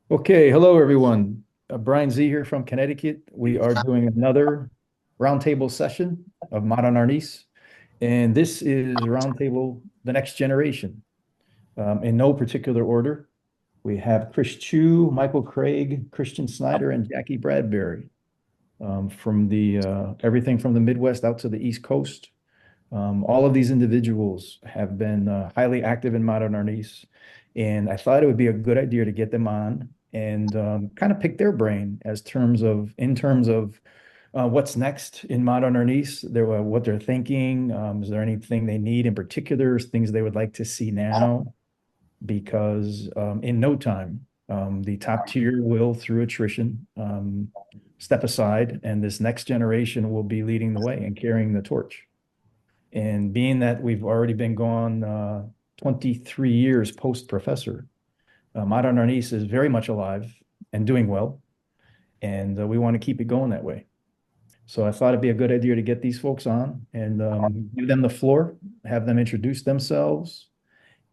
Okay, hello everyone. Brian Z here from Connecticut. We are doing another roundtable session of Modern Arnis, and this is Roundtable The Next Generation. In no particular order, we have Chris Chu, Michael Craig, Christian Snyder, and Jackie Bradbury from the everything from the Midwest out to the East Coast. All of these individuals have been highly active in modern Arnis, and I thought it would be a good idea to get them on and kind of pick their brain in terms of what's next in modern Arnis, what they're thinking. Is there anything they need in particular, things they would like to see now? Because in no time, the top tier will, through attrition, step aside, and this next generation will be leading the way and carrying the torch. And being that we've already been gone 23 years post-professor, Modern Arnis is very much alive and doing well, and we want to keep it going that way. So I thought it'd be a good idea to get these folks on and give them the floor, have them introduce themselves,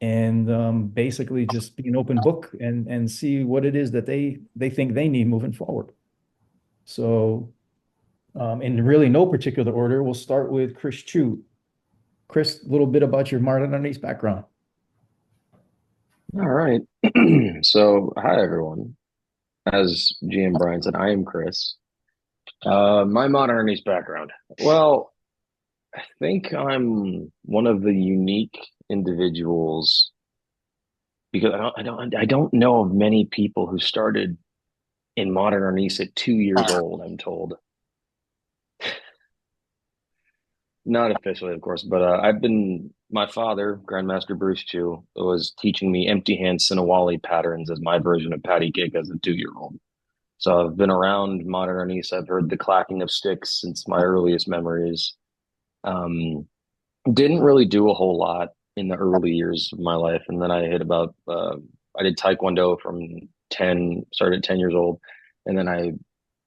and basically just be an open book and see what it is that they think they need moving forward. So in really no particular order, we'll start with Chris Chu. Chris, a little bit about your Modern Arnis background. All right. So, hi everyone. As GM Brian said, I am Chris. My modernities background. Well, I think I'm one of the unique individuals because I don't know of many people who started in modern Arnis at 2 years old, I'm told. Not officially, of course, but my father, Grandmaster Bruce Chu, was teaching me empty hand Sinawali patterns as my version of patty cake as a 2-year-old. So I've been around modern Arnis. I've heard the clacking of sticks since my earliest memories. Um, didn't really do a whole lot in the early years of my life, and then I did Taekwondo from 10, started at 10 years old, and then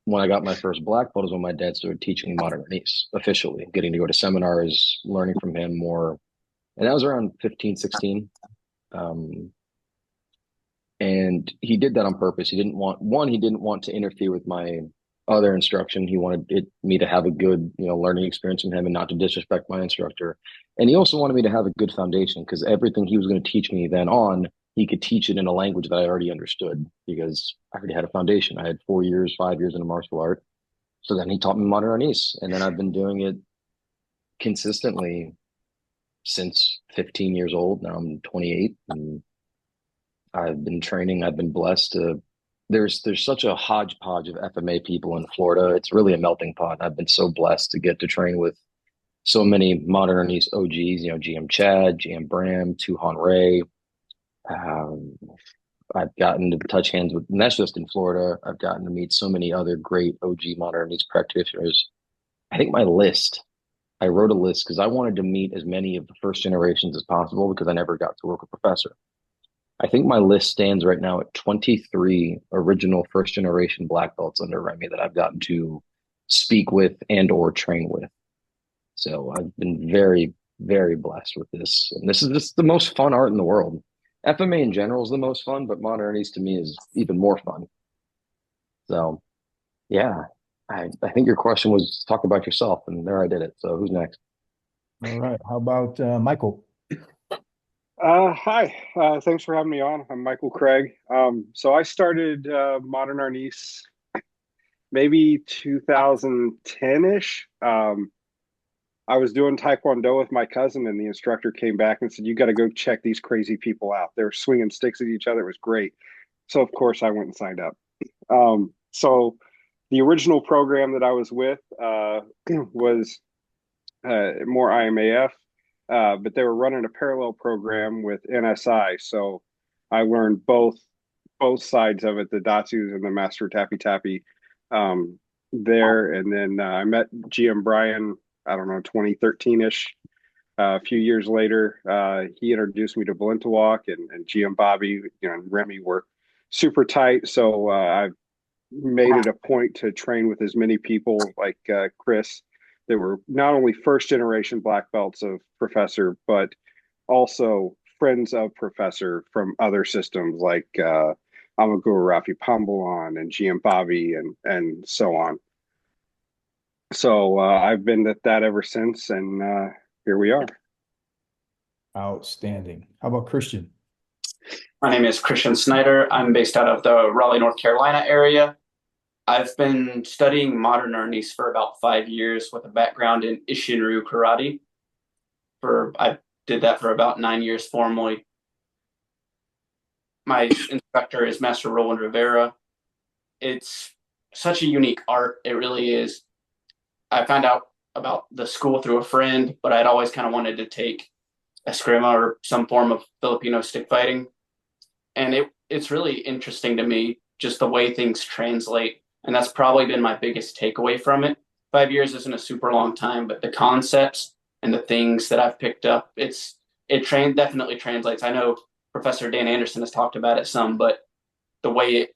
when I got my first black belt is when my dad started teaching me modern Arnis officially, getting to go to seminars, learning from him more, and that was around 15, 16. Um, And he did that on purpose. He didn't want to interfere with my other instruction. He wanted me to have a good, learning experience from him and not to disrespect my instructor. And he also wanted me to have a good foundation because everything he was going to teach me then on, he could teach it in a language that I already understood because I already had a foundation. I had 4 years, 5 years in a martial art. So then he taught me modern Arnis, and then I've been doing it consistently since 15 years old. Now I'm 28, and I've been training. I've been blessed to. There's such a hodgepodge of FMA people in Florida. It's really a melting pot. I've been so blessed to get to train with so many modern East OGs. GM Chad, GM Bram, Tuhan Ray. Um, I've gotten to touch hands with, and that's just in Florida. I've gotten to meet so many other great OG modern East practitioners. I think my list. I wrote a list because I wanted to meet as many of the first generations as possible because I never got to work with Professor. I think my list stands right now at 23 original first generation black belts under Remy that I've gotten to speak with and or train with. So I've been very, very blessed with this. And this is just the most fun art in the world. FMA in general is the most fun, but modernities to me is even more fun. So yeah, I think your question was talk about yourself, and there I did it. So who's next? All right. How about Michael? Hi, thanks for having me on. I'm Michael Craig. So I started Modern Arnis maybe 2010-ish. I was doing Taekwondo with my cousin, and the instructor came back and said, "You got to go check these crazy people out. They're swinging sticks at each other. It was great." So of course I went and signed up. So the original program that I was with was more IMAF, but they were running a parallel program with NSI. So I learned both sides of it, the Datsus and the Master Tappy Tappy there. And then I met GM Brian, I don't know, 2013-ish. A few years later, he introduced me to Walk, and GM Bobby, and Remy were super tight. So I've made it a point to train with as many people like Chris that were not only first generation black belts of Professor, but also friends of Professor from other systems like Amaguru Rafi Pambuan and GM Bobby and so on. So I've been at that ever since, and here we are. Outstanding. How about Christian? My name is Christian Snyder. I'm based out of the Raleigh, North Carolina area. I've been studying modern Arnis for about 5 years with a background in Ishinryu karate. I did that for about 9 years formally. My instructor is Master Roland Rivera. It's such a unique art. It really is. I found out about the school through a friend, but I'd always kind of wanted to take eskrima or some form of Filipino stick fighting. And it's really interesting to me just the way things translate. And that's probably been my biggest takeaway from it. 5 years isn't a super long time, but the concepts and the things that I've picked up, definitely translates. I know Professor Dan Anderson has talked about it some, but the way it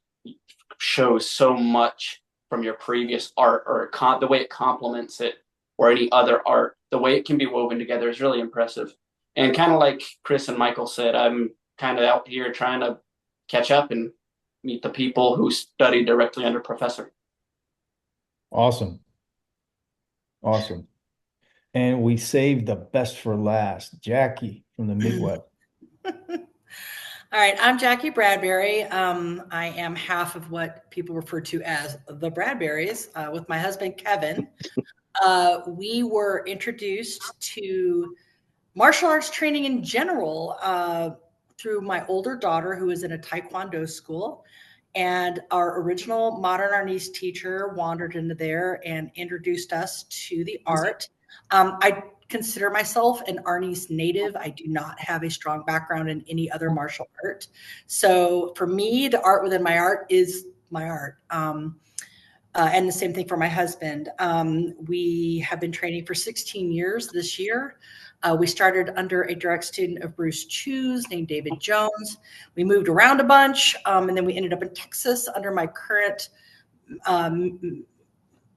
shows so much from your previous art, or the way it complements it, or any other art, the way it can be woven together is really impressive. And kind of like Chris and Michael said, I'm kind of out here trying to catch up and meet the people who study directly under Professor. Awesome. Awesome. And we saved the best for last. Jackie from the Midwest. All right, I'm Jackie Bradbury. I am half of what people refer to as the Bradburys with my husband, Kevin. We were introduced to martial arts training in general through my older daughter, who was in a Taekwondo school. And our original modern Arnis teacher wandered into there and introduced us to the art. I consider myself an Arnis native. I do not have a strong background in any other martial art. So for me, the art within my art is my art. And the same thing for my husband. We have been training for 16 years this year. We started under a direct student of Bruce Chu's named David Jones. We moved around a bunch, and then we ended up in Texas under my current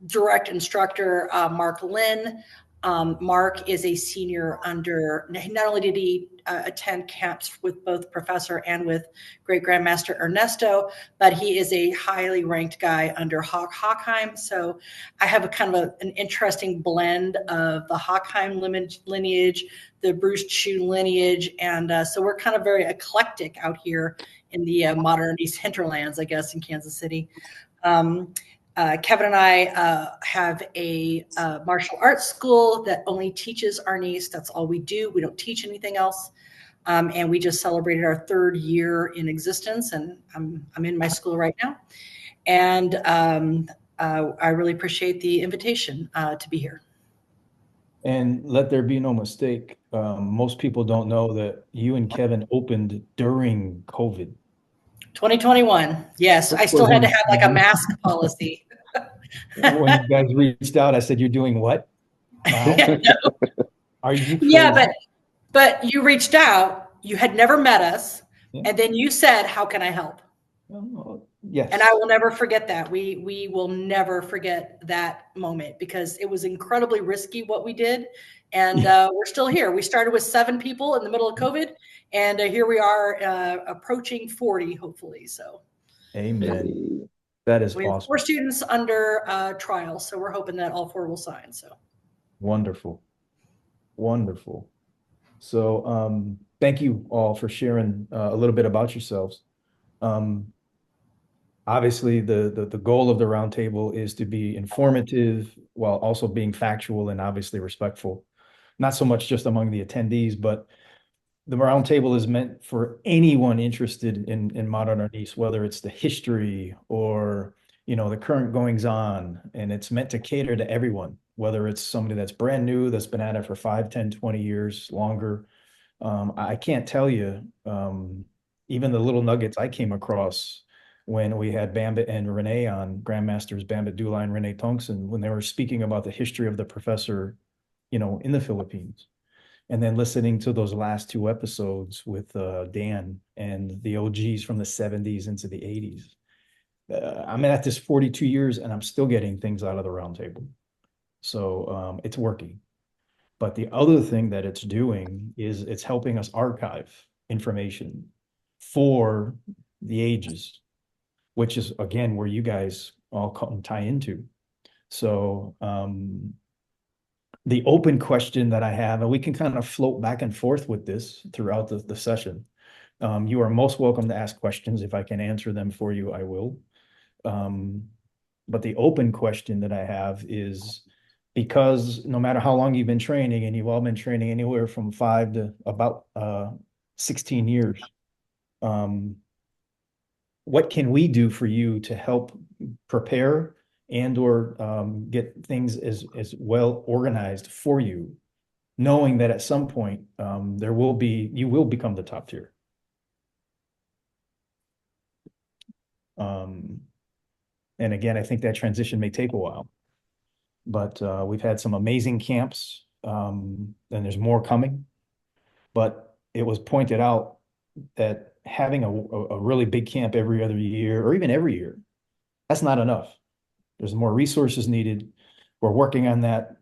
direct instructor, Mark Lynn. Mark is a senior under, not only did he attend camps with both Professor and with Great Grandmaster Ernesto, but he is a highly ranked guy under Hawk Hochheim. So I have a kind of an interesting blend of the Hochheim lineage, the Bruce Chu lineage. And so we're kind of very eclectic out here in the modern East hinterlands, I guess, in Kansas City. Kevin and I have a martial arts school that only teaches Arnis. That's all we do. We don't teach anything else. And we just celebrated our 3rd year in existence, and I'm in my school right now. And I really appreciate the invitation to be here. And let there be no mistake, most people don't know that you and Kevin opened during COVID. 2021. Yes, I still had to have like a mask policy. When you guys reached out, I said, "You're doing what now?" Are you crazy? Yeah, but you reached out. You had never met us, and then you said, "How can I help?" Yes. And I will never forget that. We will never forget that moment, because it was incredibly risky what we did, and we're still here. We started with 7 people in the middle of COVID, and here we are approaching 40, hopefully. So, Amen. That is we have awesome. 4 students under trial, so we're hoping that all 4 will sign. So wonderful, wonderful. So thank you all for sharing a little bit about yourselves. Obviously, the goal of the roundtable is to be informative while also being factual and obviously respectful. Not so much just among the attendees, but the roundtable is meant for anyone interested in modern Arnis, whether it's the history or the current goings on, and it's meant to cater to everyone, whether it's somebody that's brand new, that's been at it for 5, 10, 20 years longer. I can't tell you, even the little nuggets I came across when we had Bambit and Renee on, Grandmasters Bambit Dula and Renee Tongson, when they were speaking about the history of the professor, in the Philippines. And then listening to those last 2 episodes with Dan and the OGs from the 70s into the 80s. I'm at this 42 years and I'm still getting things out of the roundtable. So it's working. But the other thing that it's doing is it's helping us archive information for the ages. which is again where you guys all come tie into. So the open question that I have, and we can kind of float back and forth with this throughout the session. You are most welcome to ask questions. If I can answer them for you, I will. But the open question that I have is, because no matter how long you've been training, and you've all been training anywhere from 5 to about 16 years, what can we do for you to help prepare and or get things as well organized for you, knowing that at some point you will become the top tier. And again, I think that transition may take a while, but we've had some amazing camps, and there's more coming. But it was pointed out that having a really big camp every other year, or even every year, that's not enough. There's more resources needed. We're working on that.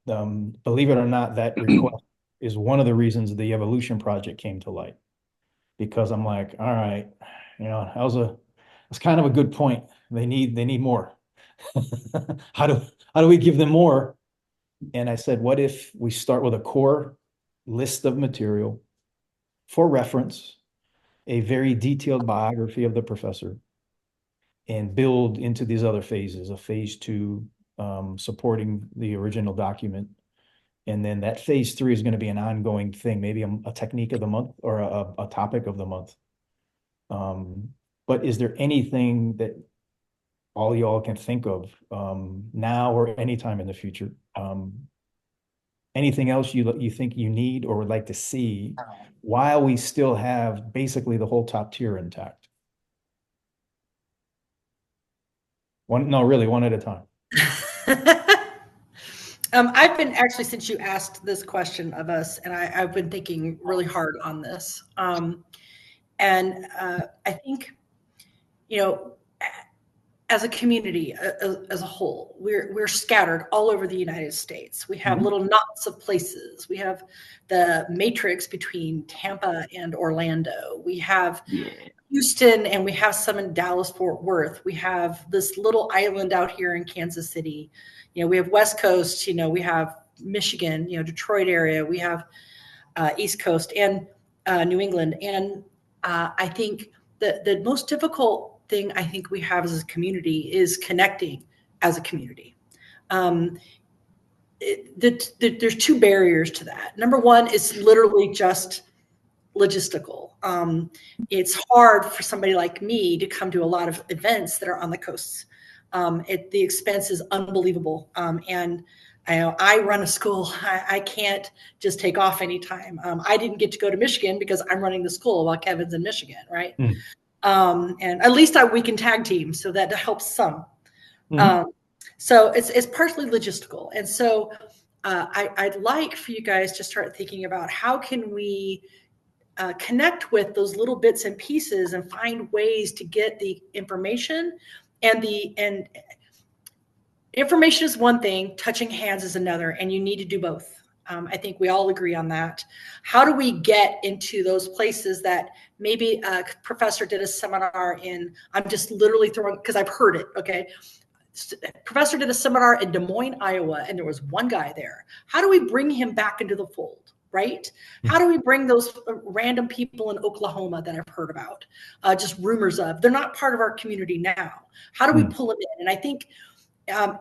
Believe it or not, that request is one of the reasons the Evolution Project came to light. Because I'm like, all right, that's kind of a good point. They need more. How do we give them more? And I said, what if we start with a core list of material for reference, a very detailed biography of the professor, and build into these other phases, a phase 2 supporting the original document. And then that phase 3 is going to be an ongoing thing, maybe a technique of the month or a topic of the month. But is there anything that all y'all can think of now or anytime in the future? Anything else you think you need or would like to see while we still have basically the whole top tier intact? One at a time. I've been actually, since you asked this question of us, and I've been thinking really hard on this. And I think, as a community, as a whole, we're scattered all over the United States. We have little knots of places. We have the matrix between Tampa and Orlando. We have Houston, and we have some in Dallas, Fort Worth. We have this little island out here in Kansas City. We have West Coast, we have Michigan, Detroit area. We have East Coast and New England. And I think the most difficult thing I think we have as a community is connecting as a community. There's 2 barriers to that. Number one is literally just logistical. It's hard for somebody like me to come to a lot of events that are on the coasts. The expense is unbelievable. And I run a school. I can't just take off anytime. I didn't get to go to Michigan because I'm running the school while Kevin's in Michigan, right? And at least we can tag team, so that helps some. So it's partially logistical. And so I'd like for you guys to start thinking about how can we connect with those little bits and pieces and find ways to get the information. And information is one thing, touching hands is another, and you need to do both. I think we all agree on that. How do we get into those places that maybe a professor did a seminar in, I'm just literally throwing, because I've heard it, okay? Professor did a seminar in Des Moines, Iowa, and there was one guy there. How do we bring him back into the fold, right? How do we bring those random people in Oklahoma that I've heard about, just rumors of? They're not part of our community now. How do we pull them in? And I think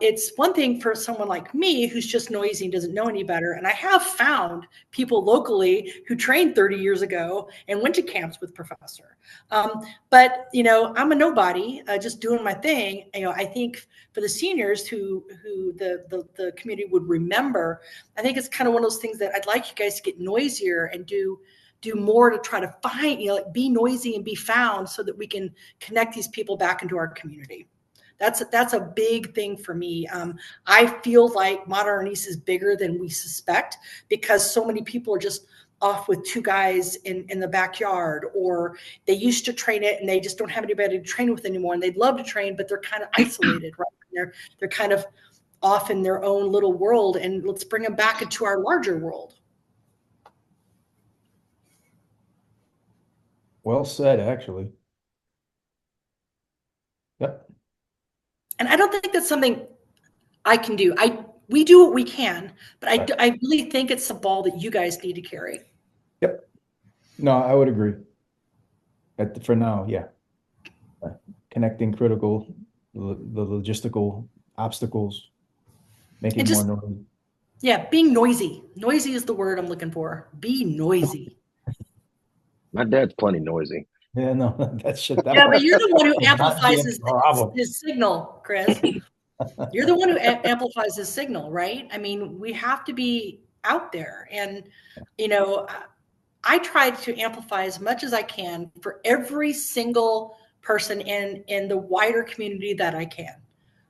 it's one thing for someone like me who's just noisy and doesn't know any better. And I have found people locally who trained 30 years ago and went to camps with Professor. But, I'm a nobody, just doing my thing. I think for the seniors who the community would remember, I think it's kind of one of those things that I'd like you guys to get noisier and do more to try to find, be noisy and be found so that we can connect these people back into our community. That's a big thing for me. I feel like Modern Arnis is bigger than we suspect because so many people are just off with 2 guys in the backyard, or they used to train it and they just don't have anybody to train with anymore. And they'd love to train, but they're kind of isolated, right? They're kind of off in their own little world, and let's bring them back into our larger world. Well said, actually. And I don't think that's something I can do. We do what we can, but Right. I really think it's the ball that you guys need to carry. Yep. No, I would agree. For now, yeah. Connecting critical, the logistical obstacles, making And more just, noise. yeah, being noisy. Noisy is the word I'm looking for. Be noisy. My dad's plenty noisy. Yeah, no, that should Yeah, but you're the one who would not be amplifies a problem. his signal, Chris. You're the one who amplifies his signal, right? I mean, we have to be out there. And, you know, I try to amplify as much as I can for every single person in the wider community that I can.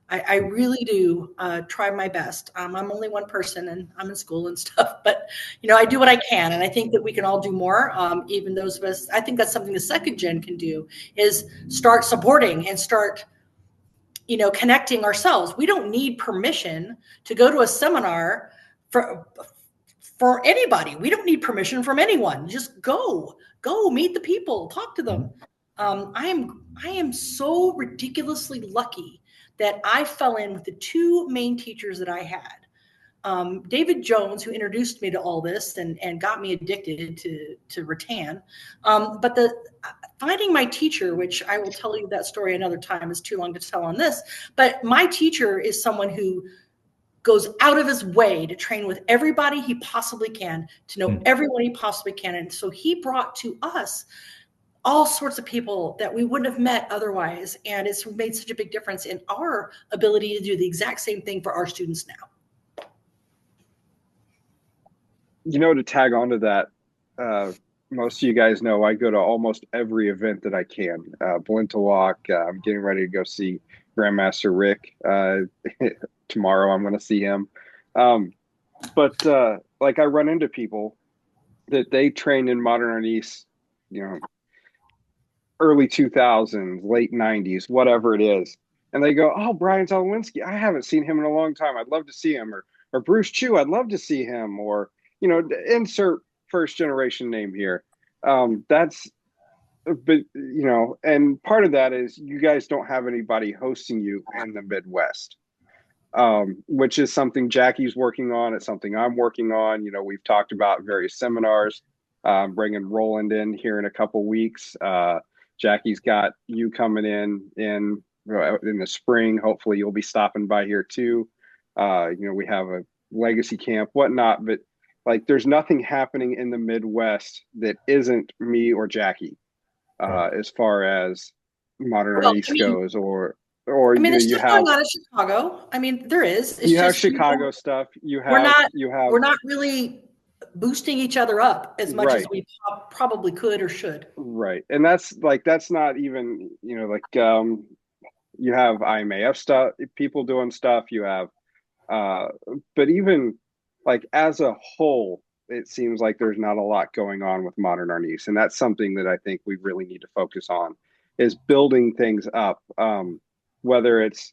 I really do try my best. I'm only one person and I'm in school and stuff, but you know, I do what I can. And I think that we can all do more. Even those of us, I think that's something the second gen can do is start supporting and start, you know, connecting ourselves. We don't need permission to go to a seminar for anybody. We don't need permission from anyone. Just go meet the people, talk to them. I am so ridiculously lucky that I fell in with the two main teachers that I had. David Jones, who introduced me to all this and got me addicted to rattan. But finding my teacher, which I will tell you that story another time, is too long to tell on this. But my teacher is someone who goes out of his way to train with everybody he possibly can, to know everyone he possibly can. And so he brought to us all sorts of people that we wouldn't have met otherwise. And it's made such a big difference in our ability to do the exact same thing for our students now. You know, to tag onto that, most of you guys know I go to almost every event that I can. Walk. I'm getting ready to go see Grandmaster Rick tomorrow. I'm going to see him. But like I run into people that they trained in modern Arnis, you know, early 2000s, late 90s, whatever it is. And they go, "Oh, Brian Zalewinski, I haven't seen him in a long time. I'd love to see him." Or Bruce Chu, I'd love to see him. Or, you know, insert first generation name here. That's, but, you know, and part of that is you guys don't have anybody hosting you in the Midwest, which is something Jackie's working on. It's something I'm working on. You know, we've talked about various seminars, bringing Roland in here in a couple weeks. Jackie's got you coming in the spring. Hopefully you'll be stopping by here too. You know, we have a legacy camp, whatnot, but like there's nothing happening in the Midwest that isn't me or Jackie, as far as modern Arnis goes, or I mean, you know, there's you stuff have going on in Chicago. I mean, there is. It's you have just Chicago stuff. we're not really boosting each other up as much as we probably could or should. Right. And that's not even, you know, like you have IMAF stuff, people doing stuff, you have but even like as a whole, it seems like there's not a lot going on with modern Arnis. And that's something that I think we really need to focus on, is building things up. Whether it's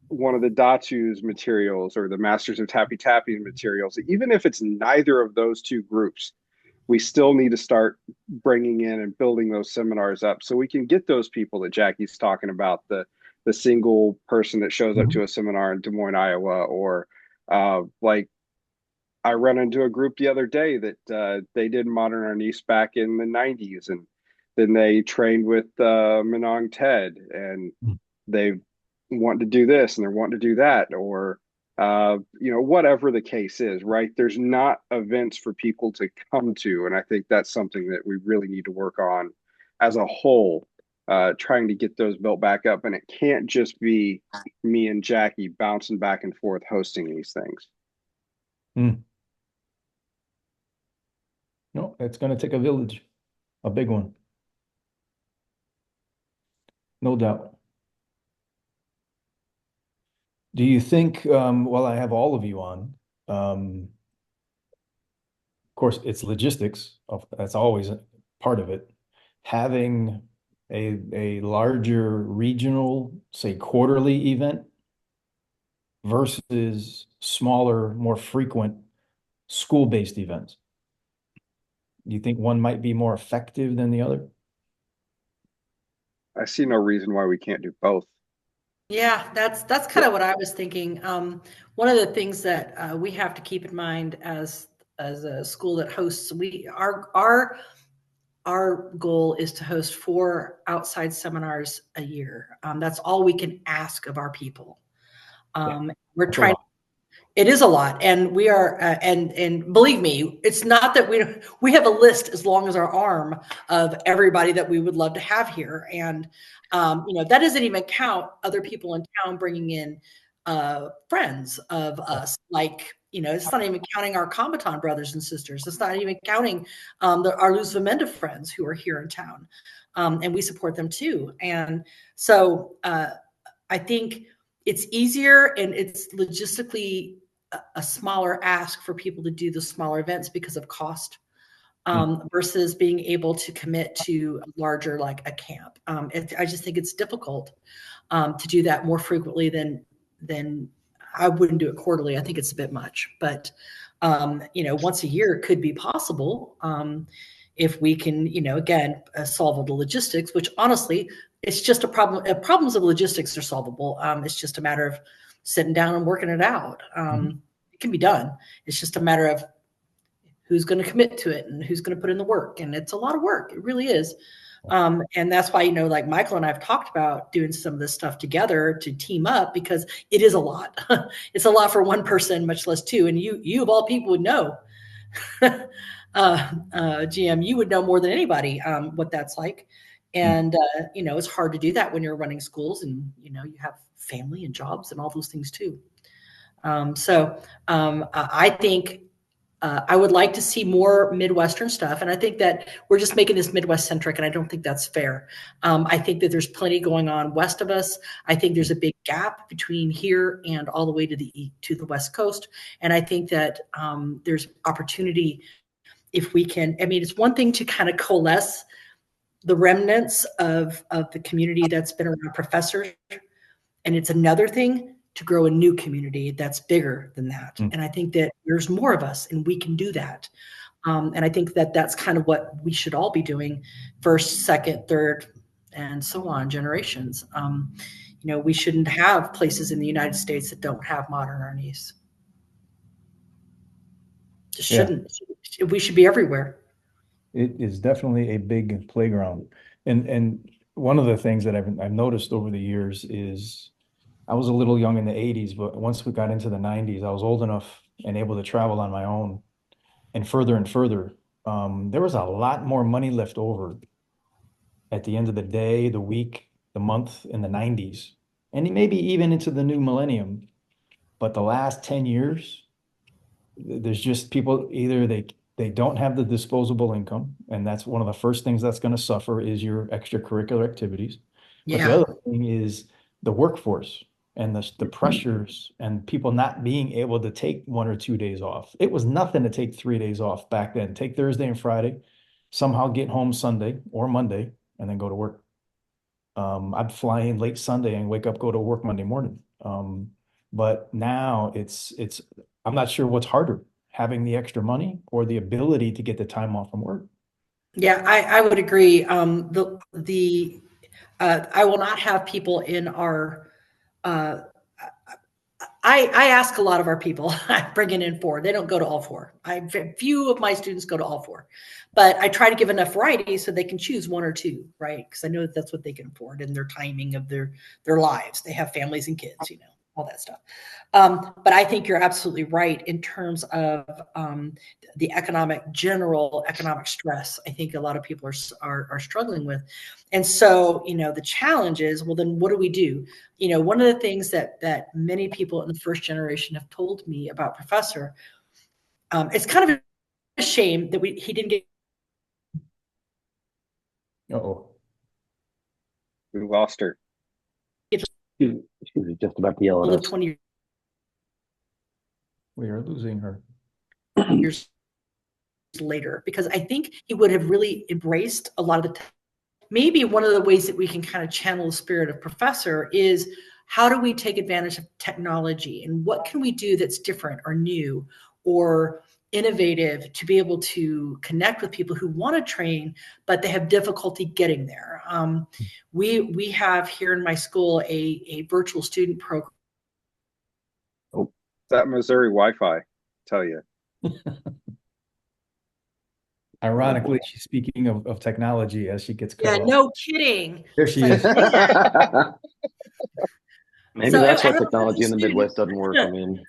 one of the Datu's materials or the Masters of Tappy Tappy's materials, even if it's neither of those two groups, we still need to start bringing in and building those seminars up so we can get those people that Jackie's talking about, the single person that shows up to a seminar in Des Moines, Iowa, or like I ran into a group the other day that they did modern Arnis back in the 90s, and then they trained with Minong Ted, and they want to do this and they're wanting to do that, or you know, whatever the case is, right? There's not events for people to come to. And I think that's something that we really need to work on as a whole, trying to get those built back up. And it can't just be me and Jackie bouncing back and forth hosting these things. No, it's going to take a village, a big one. No doubt. Do you think, while I have all of you on, of course, it's logistics. That's always a part of it. Having a larger regional, say, quarterly event versus smaller, more frequent school-based events. Do you think one might be more effective than the other? I see no reason why we can't do both. Yeah, that's kind of what I was thinking. One of the things that we have to keep in mind as a school that hosts, our goal is to host 4 outside seminars a year. That's all we can ask of our people. We're That's a trying. lot. It is a lot, and we are, and believe me, it's not that we have a list as long as our arm of everybody that we would love to have here, and that doesn't even count other people in town bringing in friends of us, like it's not even counting our Combaton brothers and sisters. It's not even counting our Luz Vamenda friends who are here in town, and we support them too. And so I think it's easier and it's logistically a smaller ask for people to do the smaller events because of cost, versus being able to commit to a larger, like a camp. I just think it's difficult to do that more frequently than I wouldn't do it quarterly. I think it's a bit much, but once a year could be possible, if we can, again, solve all the logistics, which honestly, it's just a problem. Problems of logistics are solvable. It's just a matter of sitting down and working it out. It can be done. It's just a matter of who's going to commit to it and who's going to put in the work. And it's a lot of work. It really is. And that's why, like Michael and I have talked about doing some of this stuff together to team up, because it is a lot. It's a lot for one person, much less two. And you of all people would know, GM, you would know more than anybody what that's like. And, it's hard to do that when you're running schools and, you have family and jobs and all those things too. I think I would like to see more Midwestern stuff. And I think that we're just making this Midwest centric, and I don't think that's fair. I think that there's plenty going on west of us. I think there's a big gap between here and all the way to the West Coast. And I think that there's opportunity if we can. I mean, it's one thing to kind of coalesce the remnants of the community that's been around professors, and it's another thing to grow a new community that's bigger than that. And I think that there's more of us and we can do that. And I think that that's kind of what we should all be doing, first, second, third, and so on generations. We shouldn't have places in the United States that don't have modern Arnis. Just shouldn't. We should be everywhere. It is definitely a big playground. And one of the things that I've noticed over the years is I was a little young in the 80s, but once we got into the 90s, I was old enough and able to travel on my own and further. There was a lot more money left over at the end of the day, the week, the month in the 90s, and maybe even into the new millennium. But the last 10 years, there's just people either they don't have the disposable income, and that's one of the first things that's going to suffer is your extracurricular activities. But the other thing is the workforce and the pressures and people not being able to take 1 or 2 days off. It was nothing to take 3 days off back then. Take Thursday and Friday, somehow get home Sunday or Monday, and then go to work. I'd fly in late Sunday and wake up, go to work Monday morning. But now it's I'm not sure what's harder, having the extra money or the ability to get the time off from work. Yeah, I would agree. I will not have people in our. I ask a lot of our people. I bring in 4. They don't go to all 4. Few of my students go to all 4, but I try to give enough variety so they can choose 1 or 2, right? Because I know that that's what they can afford in their timing of their lives. They have families and kids, all that stuff. But I think you're absolutely right in terms of the general economic stress. I think a lot of people are struggling with. And so, the challenge is, well, then what do we do? One of the things that many people in the first generation have told me about Professor, it's kind of a shame that he didn't get. Uh-oh. We lost her. She was just about to yell at us. 20 We are losing her. years later, because I think he would have really embraced a lot of the maybe one of the ways that we can kind of channel the spirit of Professor is how do we take advantage of technology and what can we do that's different or new or innovative to be able to connect with people who want to train, but they have difficulty getting there. We have here in my school a virtual student program. Oh, that Missouri Wi-Fi, tell you. Ironically, she's speaking of technology as she gets cut Yeah, off. no kidding. There she It's is. like, Maybe So that's I why have a technology in the student- Midwest doesn't work. I mean,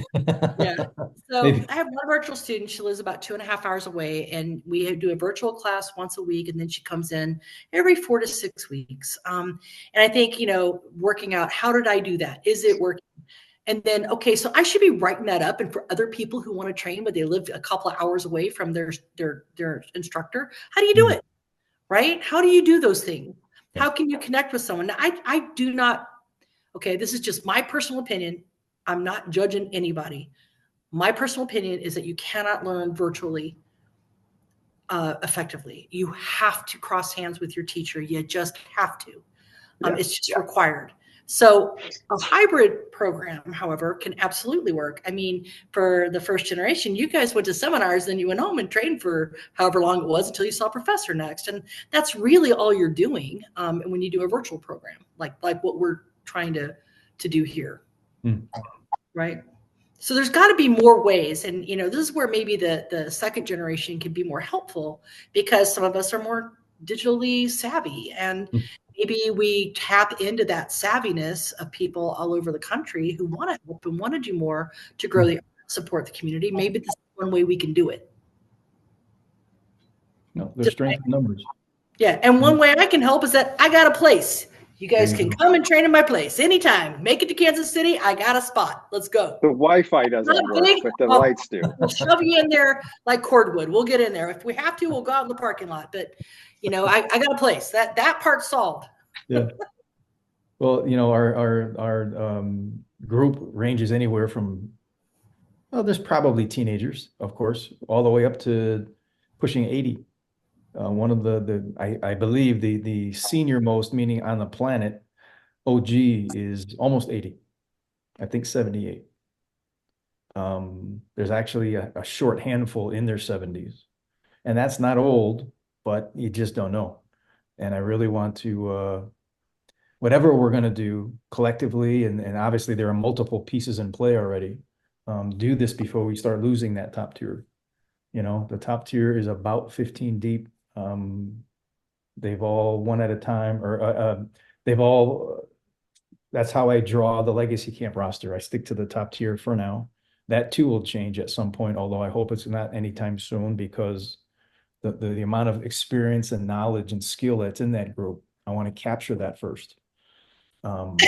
Yeah. So Maybe. I have one virtual student. She lives about 2.5 hours away, and we do a virtual class once a week, and then she comes in every 4 to 6 weeks. And I think, working out, how did I do that? Is it working? And then, okay, so I should be writing that up. And for other people who want to train, but they live a couple of hours away from their instructor, how do you do it? Right? How do you do those things? Yeah. How can you connect with someone? Now, I do not. Okay, this is just my personal opinion. I'm not judging anybody. My personal opinion is that you cannot learn virtually effectively. You have to cross hands with your teacher. You just have to. It's just required. So a hybrid program, however, can absolutely work. I mean, for the first generation, you guys went to seminars, then you went home and trained for however long it was until you saw a professor next. And that's really all you're doing when you do a virtual program, like what we're trying to do here. Right? So there's got to be more ways. And, this is where maybe the second generation can be more helpful, because some of us are more digitally savvy, and maybe we tap into that savviness of people all over the country who want to help and want to do more to grow support the community. Maybe this is one way we can do it. No, there's strength in numbers. Yeah. And one way I can help is that I got a place. You guys can come and train in my place anytime. Make it to Kansas City. I got a spot. Let's go. The Wi-Fi doesn't work, but the lights do. We'll shove you in there like cordwood. We'll get in there. If we have to, we'll go out in the parking lot. But, I got a place. That part's solved. Yeah. Well, our group ranges anywhere from, there's probably teenagers, of course, all the way up to pushing 80. One of I believe the senior most, meaning on the planet, OG is almost 80. I think 78. There's actually a short handful in their 70s, and that's not old, but you just don't know. And I really want to, whatever we're going to do collectively, and obviously there are multiple pieces in play already, do this before we start losing that top tier. The top tier is about 15 deep. They've all one at a time, or that's how I draw the legacy camp roster. I stick to the top tier for now. That too will change at some point, although I hope it's not anytime soon, because the amount of experience and knowledge and skill that's in that group, I want to capture that first. But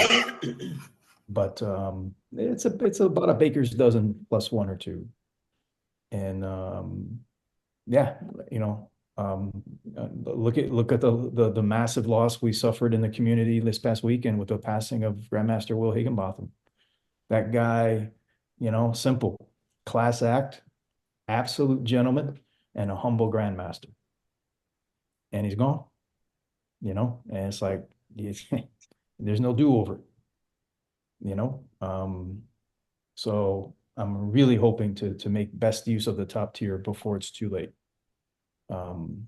it's about a baker's dozen plus one or two. And look at the massive loss we suffered in the community this past weekend with the passing of Grandmaster Will Higginbotham. That guy, simple, class act, absolute gentleman, and a humble grandmaster. And he's gone, and it's like, there's no do-over, so I'm really hoping to make best use of the top tier before it's too late. And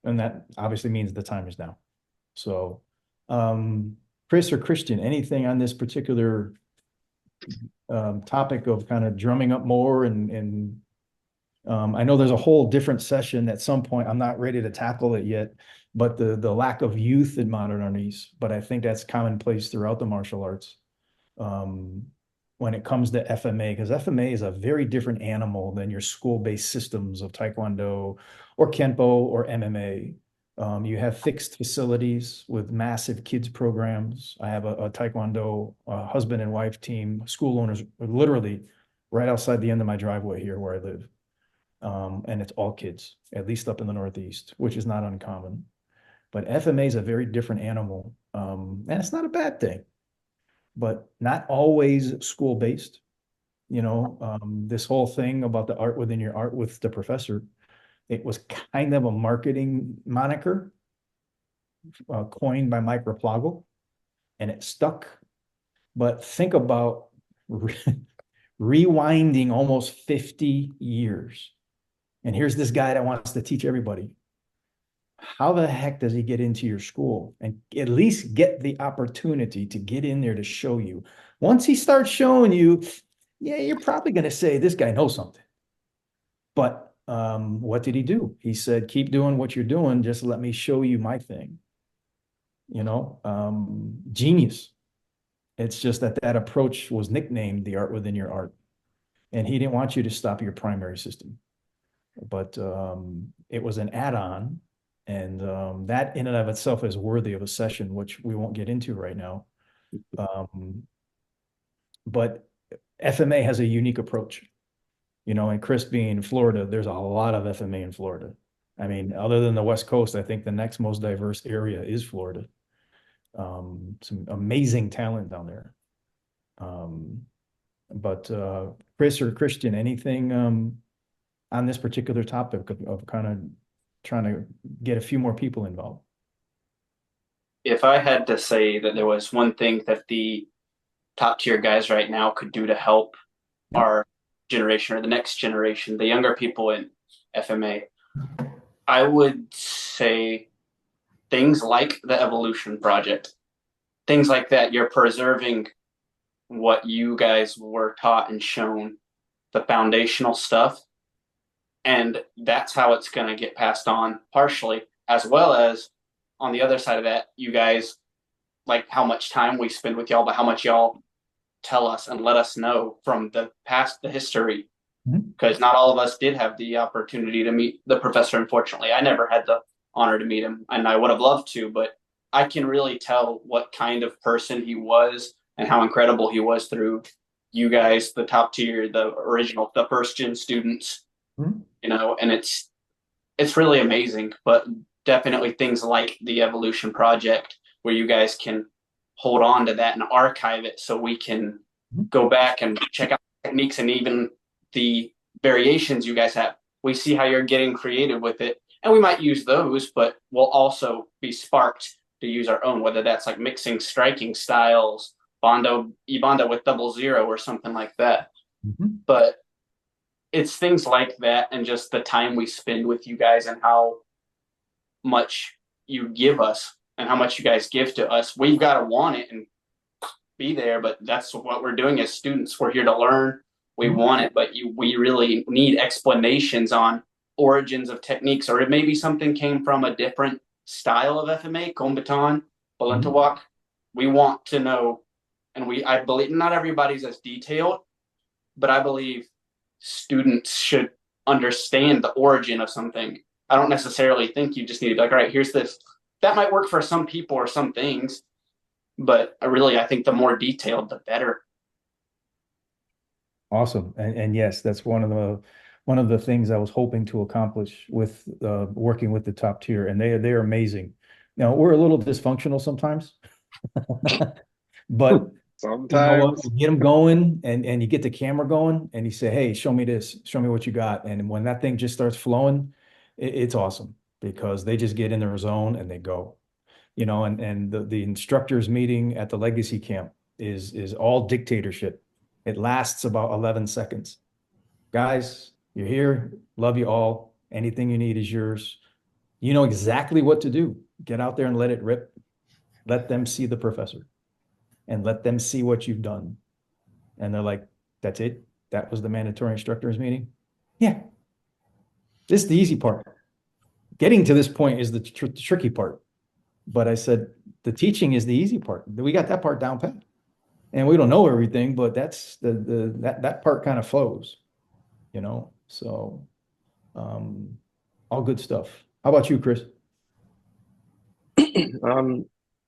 that obviously means the time is now. So, Chris or Christian, anything on this particular topic of kind of drumming up more, and I know there's a whole different session at some point. I'm not ready to tackle it yet, but the lack of youth in modern Arnis, but I think that's commonplace throughout the martial arts. When it comes to FMA, because FMA is a very different animal than your school-based systems of Taekwondo or Kenpo or MMA. You have fixed facilities with massive kids programs. I have a Taekwondo husband and wife team, school owners, literally right outside the end of my driveway here where I live. And it's all kids, at least up in the Northeast, which is not uncommon. But FMA is a very different animal, and it's not a bad thing, but not always school-based. This whole thing about the art within your art with the professor, it was kind of a marketing moniker coined by Mike Raplogel, and it stuck. But think about rewinding almost 50 years. And here's this guy that wants to teach everybody. How the heck does he get into your school and at least get the opportunity to get in there to show you? Once he starts showing you, yeah, you're probably going to say, this guy knows something. But what did he do? He said, keep doing what you're doing. Just let me show you my thing. Genius. It's just that approach was nicknamed the art within your art. And he didn't want you to stop your primary system. But it was an add-on. And that in and of itself is worthy of a session, which we won't get into right now. But FMA has a unique approach. And Chris being in Florida, there's a lot of FMA in Florida. I mean, other than the West Coast, I think the next most diverse area is Florida. Some amazing talent down there. But Chris or Christian, anything on this particular topic of kind of trying to get a few more people involved? If I had to say that there was one thing that the top tier guys right now could do to help our generation or the next generation, the younger people in FMA, I would say things like the Evolution Project, things like that. You're preserving what you guys were taught and shown, the foundational stuff. And that's how it's going to get passed on partially, as well as on the other side of that, you guys, like how much time we spend with y'all, but how much y'all tell us and let us know from the past, the history, because not all of us did have the opportunity to meet the professor. Unfortunately, I never had the honor to meet him, and I would have loved to, but I can really tell what kind of person he was and how incredible he was through you guys, the top tier, the original, the first gen students, and it's really amazing. But definitely things like the Evolution Project, where you guys can hold on to that and archive it so we can go back and check out techniques and even the variations you guys have. We see how you're getting creative with it, and we might use those, but we'll also be sparked to use our own, whether that's like mixing striking styles, Ibanda with 00 or something like that. But it's things like that, and just the time we spend with you guys and how much you give us and how much you guys give to us. We've got to want it and be there, but that's what we're doing as students. We're here to learn. We want it, but we really need explanations on origins of techniques, or maybe something came from a different style of FMA, Combaton, Balentawak. We want to know, and I believe not everybody's as detailed, but I believe students should understand the origin of something. I don't necessarily think you just need to be like, all right, here's this. That might work for some people or some things, but I think the more detailed, the better. Awesome. And yes, that's one of the things I was hoping to accomplish with working with the top tier, and they're amazing. Now, we're a little dysfunctional sometimes, but sometimes you get them going and you get the camera going and you say, hey, show me this, show me what you got. And when that thing just starts flowing, it's awesome, because they just get in their zone and they go, and the instructors meeting at the legacy camp is all dictatorship. It lasts about 11 seconds. Guys, you're here. Love you all. Anything you need is yours. You know exactly what to do. Get out there and let it rip. Let them see the professor and let them see what you've done. And they're like, that's it? That was the mandatory instructors meeting? Yeah. This is the easy part. Getting to this point is the tricky part. But I said, the teaching is the easy part. We got that part down pat. And we don't know everything, but that's that part kind of flows, so all good stuff. How about you, Chris?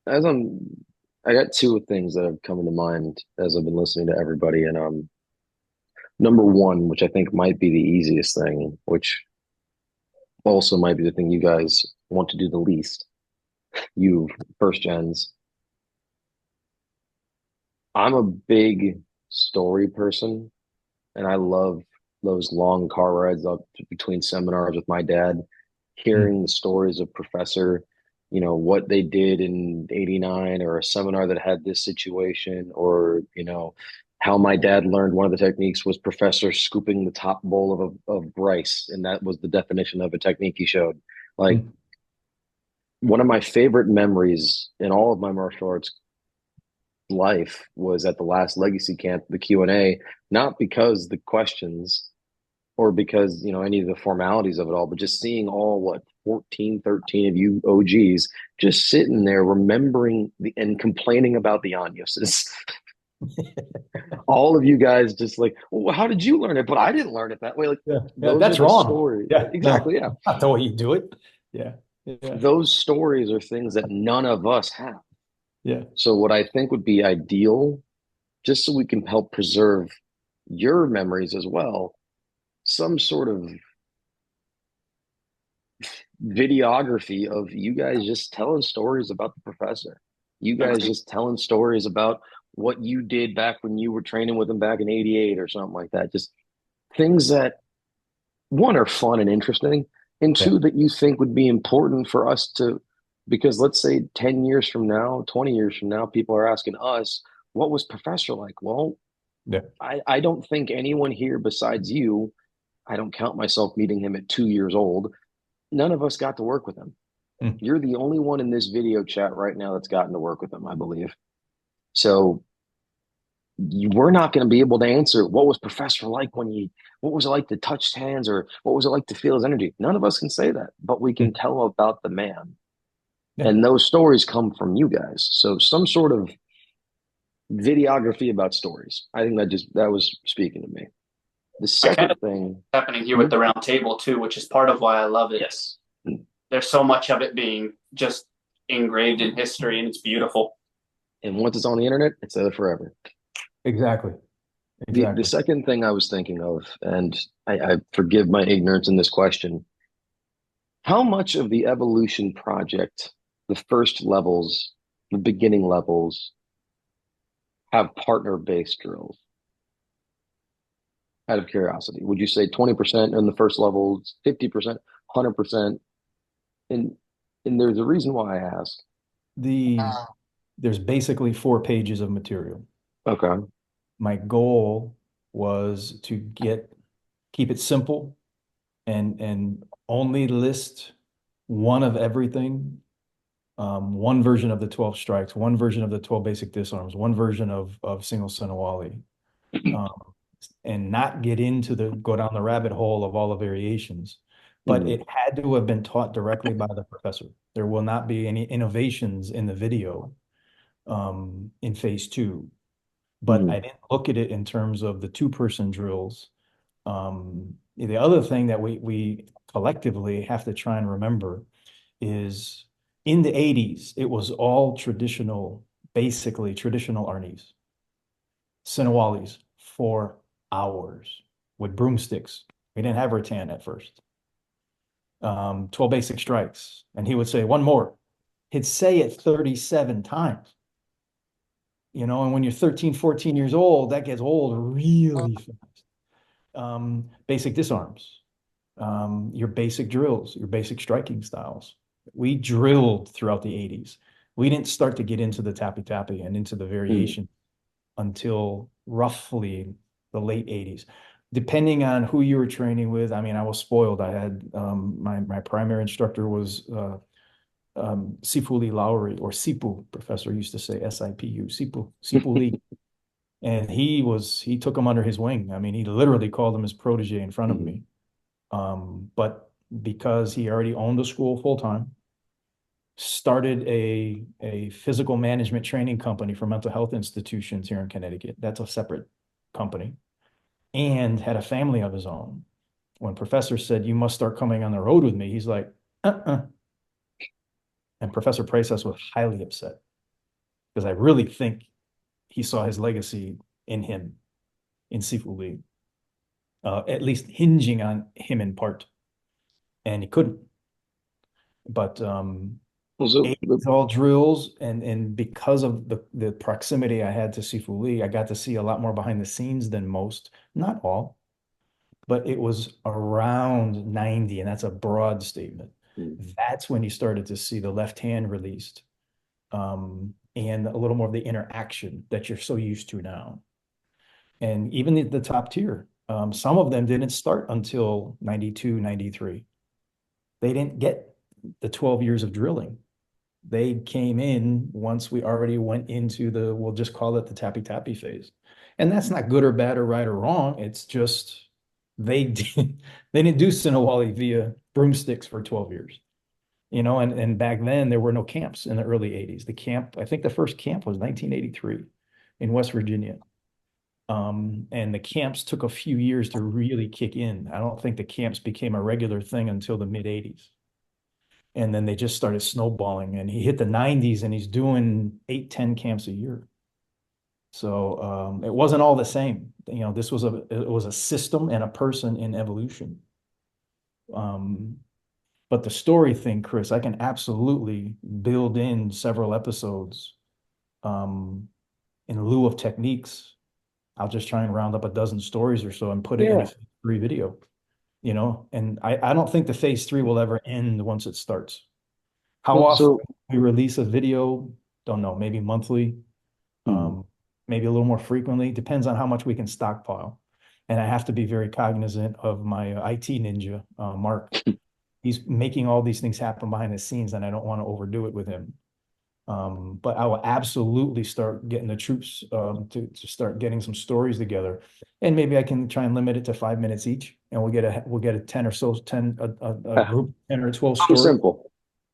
As I got two things that have come to mind as I've been listening to everybody, and number one, which I think might be the easiest thing, which also might be the thing you guys want to do the least, you first gens. I'm a big story person, and I love those long car rides up between seminars with my dad, hearing the stories of Professor, what they did in '89, or a seminar that had this situation, or, how my dad learned one of the techniques was professor scooping the top bowl of rice, and that was the definition of a technique he showed. Like Mm. one of my favorite memories in all of my martial arts life was at the last legacy camp, the Q&A, not because the questions or because, any of the formalities of it all, but just seeing all, what, 14, 13 of you OGs just sitting there remembering and complaining about the Anyoses. All of you guys just like, well, how did you learn it? But I didn't learn it that way. Like, Yeah, those are that's the wrong. stories. Yeah, Exactly. no, Yeah. not the way you do it. Yeah, yeah, Those stories are things that none of us have. yeah. So what I think would be ideal, just so we can help preserve your memories as well, some sort of videography of you guys just telling stories about the professor. You guys Agreed. just telling stories about what you did back when you were training with him back in '88 or something like that. Just things that, one, are fun and interesting, and Yeah. two, that you think would be important for us to, because let's say 10 years from now, 20 years from now, people are asking us, what was Professor like? Well, Yeah. I don't think anyone here besides you, I don't count myself meeting him at 2 years old. None of us got to work with him. Mm. You're the only one in this video chat right now that's gotten to work with him, I believe. So we're not going to be able to answer what was Professor like what was it like to touch hands, or what was it like to feel his energy? None of us can say that, but we can Mm. tell about the man. Yeah. And those stories come from you guys. So some sort of videography about stories. I think that was speaking to me. The I kind second of thing, happening here with the round table too, which is part of why I love it. yes. There's so much of it being just engraved in history, and it's beautiful. And once it's on the internet, it's there forever. Exactly. The Exactly. second thing I was thinking of, and I forgive my ignorance in this question, how much of the evolution project, the first levels, the beginning levels, have partner-based drills? Out of curiosity, would you say 20% in the first levels, 50%, 100%? And there's a reason why I ask. There's basically 4 pages of material. Okay. My goal was to keep it simple and only list one of everything. One version of the 12 strikes, one version of the 12 basic disarms, one version of single Senawali, and not go down the rabbit hole of all the variations. But Mm, it had to have been taught directly by the professor. There will not be any innovations in the video in phase 2. But I mm, didn't look at it in terms of the 2-person drills. The other thing that we collectively have to try and remember is in the 80s, it was all traditional, basically traditional Arnis, Sinawalis for hours with broomsticks. We didn't have rattan at first. 12 basic strikes. And he would say, one more. He'd say it 37 times. And when you're 13, 14 years old, that gets old really fast. Basic disarms, your basic drills, your basic striking styles. We drilled throughout the 80s. We didn't start to get into the tappy and into the mm, variation until roughly the late 80s. Depending on who you were training with, I mean, I was spoiled. I had my primary instructor was Sifu Lee Lowry, or Sipu, professor used to say Sipu, Sipu Lee. And he took him under his wing. I mean, he literally called him his protege in front of mm, me. But because he already owned the school full time, started a physical management training company for mental health institutions here in Connecticut. That's a separate company, and had a family of his own. When Professor said, "You must start coming on the road with me," he's like, "Uh-uh." And Professor Prices was highly upset because I really think he saw his legacy in him, in Sifu Lee, at least hinging on him in part, and he couldn't. But well, so it's all drills, and because of the proximity I had to Sifu Lee, I got to see a lot more behind the scenes than most, not all, but it was around 90, and that's a broad statement. mm, That's when you started to see the left hand released, and a little more of the interaction that you're so used to now. And even the top tier, some of them didn't start until 92, 93. They didn't get the 12 years of drilling. They came in once we already went into we'll just call it the tappy phase. And that's not good or bad or right or wrong. It's just they didn't do Sinawali via broomsticks for 12 years. And back then there were no camps in the early 80s. I think the first camp was 1983 in West Virginia. And the camps took a few years to really kick in. I don't think the camps became a regular thing until the mid 80s. And then they just started snowballing, and he hit the 90s and he's doing 8-10 camps a year. So it wasn't all the same. This was it was a system and a person in evolution. But the story thing, Chris, I can absolutely build in several episodes in lieu of techniques. I'll just try and round up a dozen stories or so and put it in a free video, and I don't think the phase 3 will ever end once it starts. How often we release a video, don't know, maybe monthly, maybe a little more frequently, depends on how much we can stockpile. And I have to be very cognizant of my IT ninja, Mark. He's making all these things happen behind the scenes, and I don't want to overdo it with him. But I will absolutely start getting the troops to start getting some stories together, and maybe I can try and limit it to 5 minutes each, and we'll get a 10 or so a group 10 or 12 stories. Simple.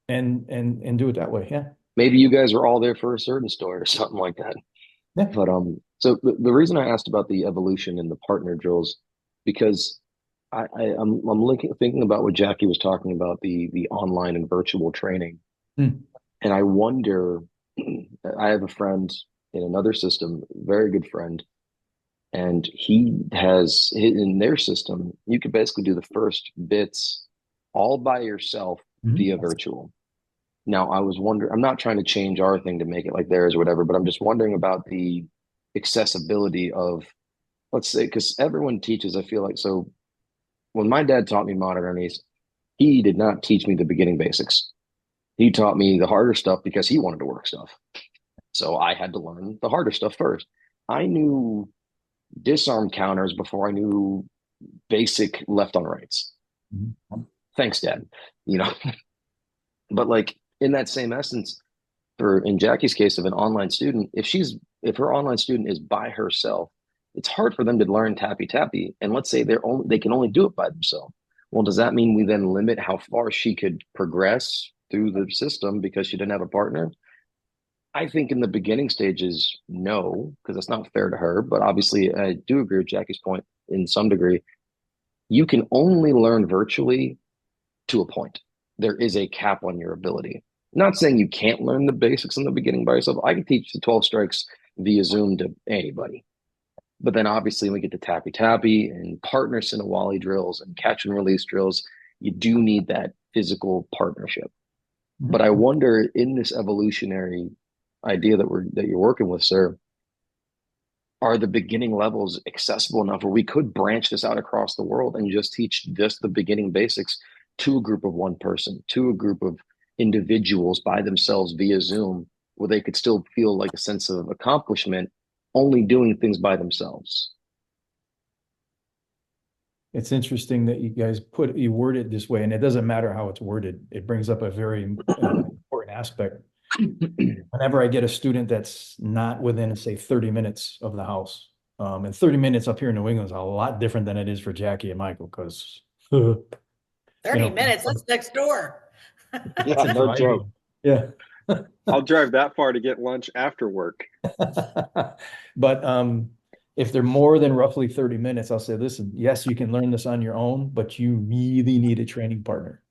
And do it that way. Yeah. Maybe you guys were all there for a certain story or something like that. Yeah. But so the reason I asked about the evolution and the partner drills, because I'm thinking about what Jackie was talking about, the online and virtual training. And I wonder, I have a friend in another system, very good friend, and he has in their system, you could basically do the first bits all by yourself via virtual. Now, I was wondering, I'm not trying to change our thing to make it like theirs or whatever, but I'm just wondering about the accessibility of, let's say, because everyone teaches, I feel like, so when my dad taught me modern Arnis, he did not teach me the beginning basics. He taught me the harder stuff because he wanted to work stuff. So I had to learn the harder stuff first. I knew disarm counters before I knew basic left on rights. Thanks, Dad. But like in that same essence, in Jackie's case of an online student, if her online student is by herself, it's hard for them to learn tappy. And let's say they can only do it by themselves. Well, does that mean we then limit how far she could progress through the system because she didn't have a partner? I think in the beginning stages, no, because that's not fair to her. But obviously, I do agree with Jackie's point in some degree. You can only learn virtually to a point. There is a cap on your ability. Not saying you can't learn the basics in the beginning by yourself. I can teach the 12 strikes via Zoom to anybody. But then obviously when we get to tappy and partner Sinawali drills and catch and release drills, you do need that physical partnership. But I wonder, in this evolutionary idea that you're working with, sir, are the beginning levels accessible enough where we could branch this out across the world and just teach just the beginning basics to a group of one person, to a group of individuals by themselves via Zoom, where they could still feel like a sense of accomplishment only doing things by themselves? It's interesting that you guys word it this way, and it doesn't matter how it's worded. It brings up a very important aspect. Whenever I get a student that's not within, say, 30 minutes of the house, and 30 minutes up here in New England is a lot different than it is for Jackie and Michael, because 30 minutes, that's next door. Yeah, no joke. Yeah. I'll drive that far to get lunch after work. But if they're more than roughly 30 minutes, I'll say, listen, yes, you can learn this on your own, but you really need a training partner.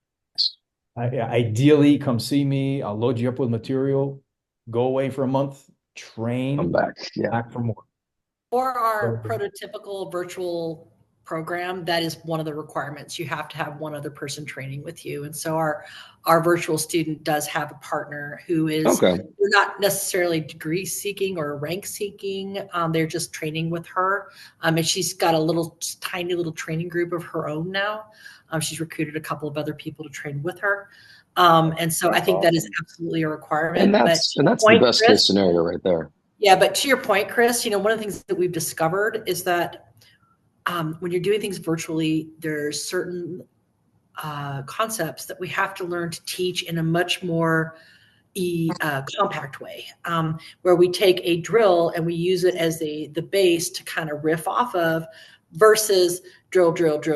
Ideally, come see me. I'll load you up with material, go away for a month, train, come back for more. For our prototypical virtual program, that is one of the requirements. You have to have one other person training with you. And so our virtual student does have a partner who is they're not necessarily degree seeking or rank seeking. They're just training with her. And she's got a tiny little training group of her own now. She's recruited a couple of other people to train with her. And so I think that is absolutely a requirement. And that's the best case scenario right there. Yeah, but to your point, Chris, one of the things that we've discovered is that when you're doing things virtually, there's certain concepts that we have to learn to teach in a much more compact way, where we take a drill and we use it as the base to kind of riff off of, versus drills.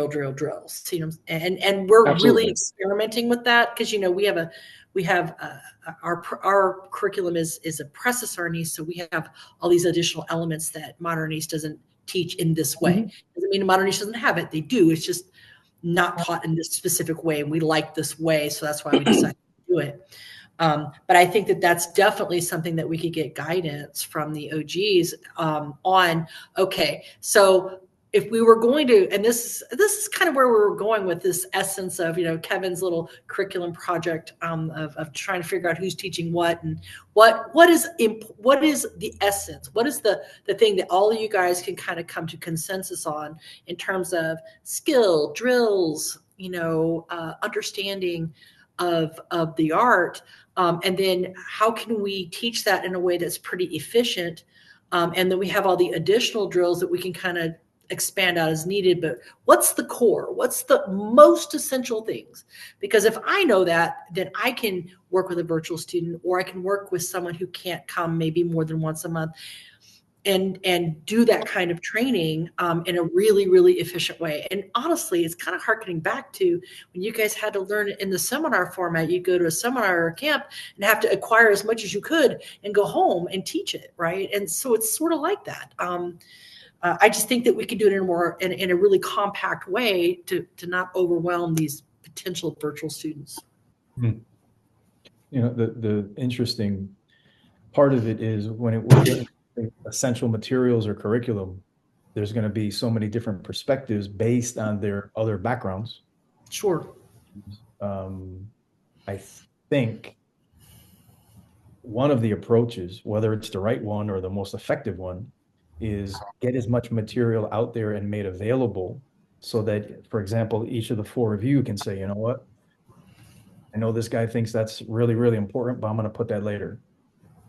And we're Absolutely. really experimenting with that, because we have our curriculum is a Presses Arnis, so we have all these additional elements that Modern Arnis doesn't teach in this way. Doesn't mean Modern Arnis doesn't have it; they do. It's just not taught in this specific way, and we like this way, so that's why we decided to do it. But I think that that's definitely something that we could get guidance from the OGs on. Okay, so if we were going to, and this is kind of where we were going with this essence of Kevin's little curriculum project of trying to figure out who's teaching what, and what is the essence, what is the thing that all of you guys can kind of come to consensus on in terms of skill, drills, understanding of the art. And then how can we teach that in a way that's pretty efficient? And then we have all the additional drills that we can kind of expand out as needed. But what's the core? What's the most essential things? Because if I know that, then I can work with a virtual student, or I can work with someone who can't come maybe more than once a month, and do that kind of training in a really, really efficient way. And honestly, it's kind of harkening back to when you guys had to learn it in the seminar format. You go to a seminar or a camp and have to acquire as much as you could and go home and teach it, right? And so it's sort of like that. I just think that we can do it in a really compact way to not overwhelm these potential virtual students. The interesting part of it is when we're getting essential materials or curriculum, there's going to be so many different perspectives based on their other backgrounds. Sure. I think one of the approaches, whether it's the right one or the most effective one, is get as much material out there and made available so that, for example, each of the four of you can say, you know what, I know this guy thinks that's really, really important, but I'm going to put that later.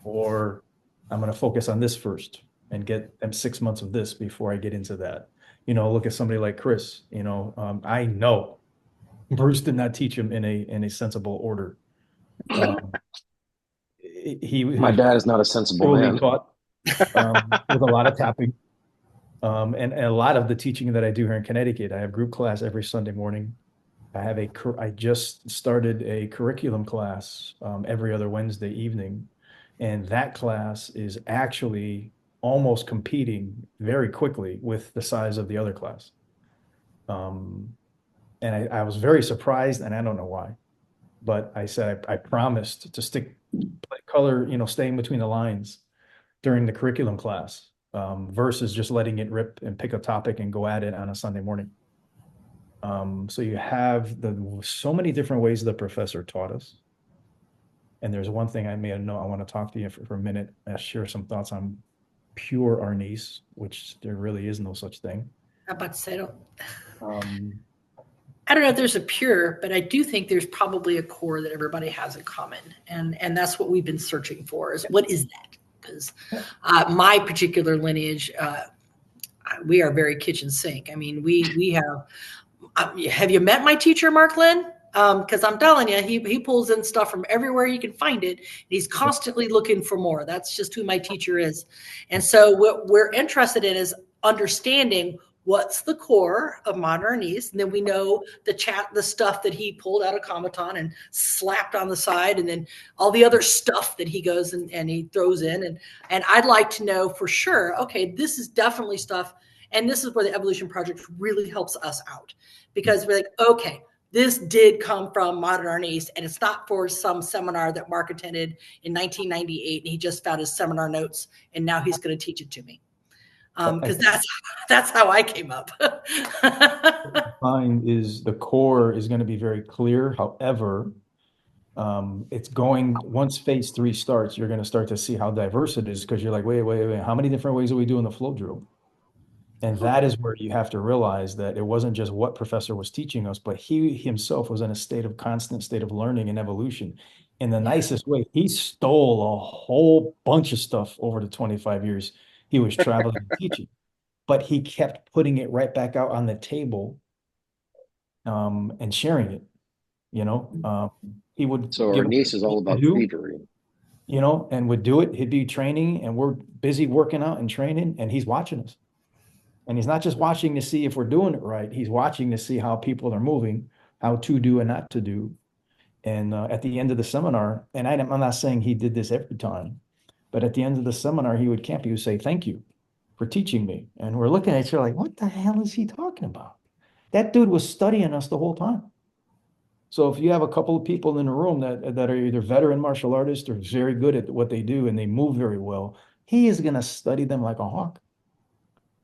Or I'm going to focus on this first and get them 6 months of this before I get into that. Look at somebody like Chris. I know Bruce did not teach him in a sensible order. My dad is not a sensible man. Taught with a lot of tapping, and a lot of the teaching that I do here in Connecticut. I have group class every Sunday morning. I just started a curriculum class every other Wednesday evening. And that class is actually almost competing very quickly with the size of the other class. And I was very surprised, and I don't know why, but I said I promised to stick color, staying between the lines during the curriculum class versus just letting it rip and pick a topic and go at it on a Sunday morning. So you have so many different ways the professor taught us. And there's one thing I want to talk to you for a minute. Share some thoughts on pure Arnis, which there really is no such thing. I'm about to say, I don't know if there's a pure, but I do think there's probably a core that everybody has in common. And that's what we've been searching for, is what is that? Because my particular lineage, we are very kitchen sink. I mean, we have you met my teacher, Mark Lynn? Because I'm telling you, he pulls in stuff from everywhere he can find it. And he's constantly looking for more. That's just who my teacher is. And so what we're interested in is understanding what's the core of Modern Arnis. And then we know the stuff that he pulled out of Comiton and slapped on the side, and then all the other stuff that he goes and he throws in. And I'd like to know for sure, okay, this is definitely stuff. And this is where the Evolution Project really helps us out, because we're like, okay, this did come from Modern Arnis, and it's not for some seminar that Mark attended in 1998, and he just found his seminar notes, and now he's going to teach it to me. Because that's how I came up. Mine is the core is going to be very clear. However, it's once phase 3 starts, you're going to start to see how diverse it is, because you're like, wait, how many different ways are we doing the flow drill? And that is where you have to realize that it wasn't just what professor was teaching us, but he himself was in a constant state of learning and evolution. in the nicest way. He stole a whole bunch of stuff over the 25 years he was traveling and teaching, but he kept putting it right back out on the table, and sharing it. He would So give our us niece is all to about do, thievery. and would do it. He'd be training, and we're busy working out and training, and he's watching us. And he's not just watching to see if we're doing it right. He's watching to see how people are moving, how to do and not to do. And at the end of the seminar, and I'm not saying he did this every time, but at the end of the seminar, he would say, "Thank you for teaching me." And we're looking at each other like, what the hell is he talking about? That dude was studying us the whole time. So if you have a couple of people in the room that are either veteran martial artists or very good at what they do and they move very well, he is going to study them like a hawk.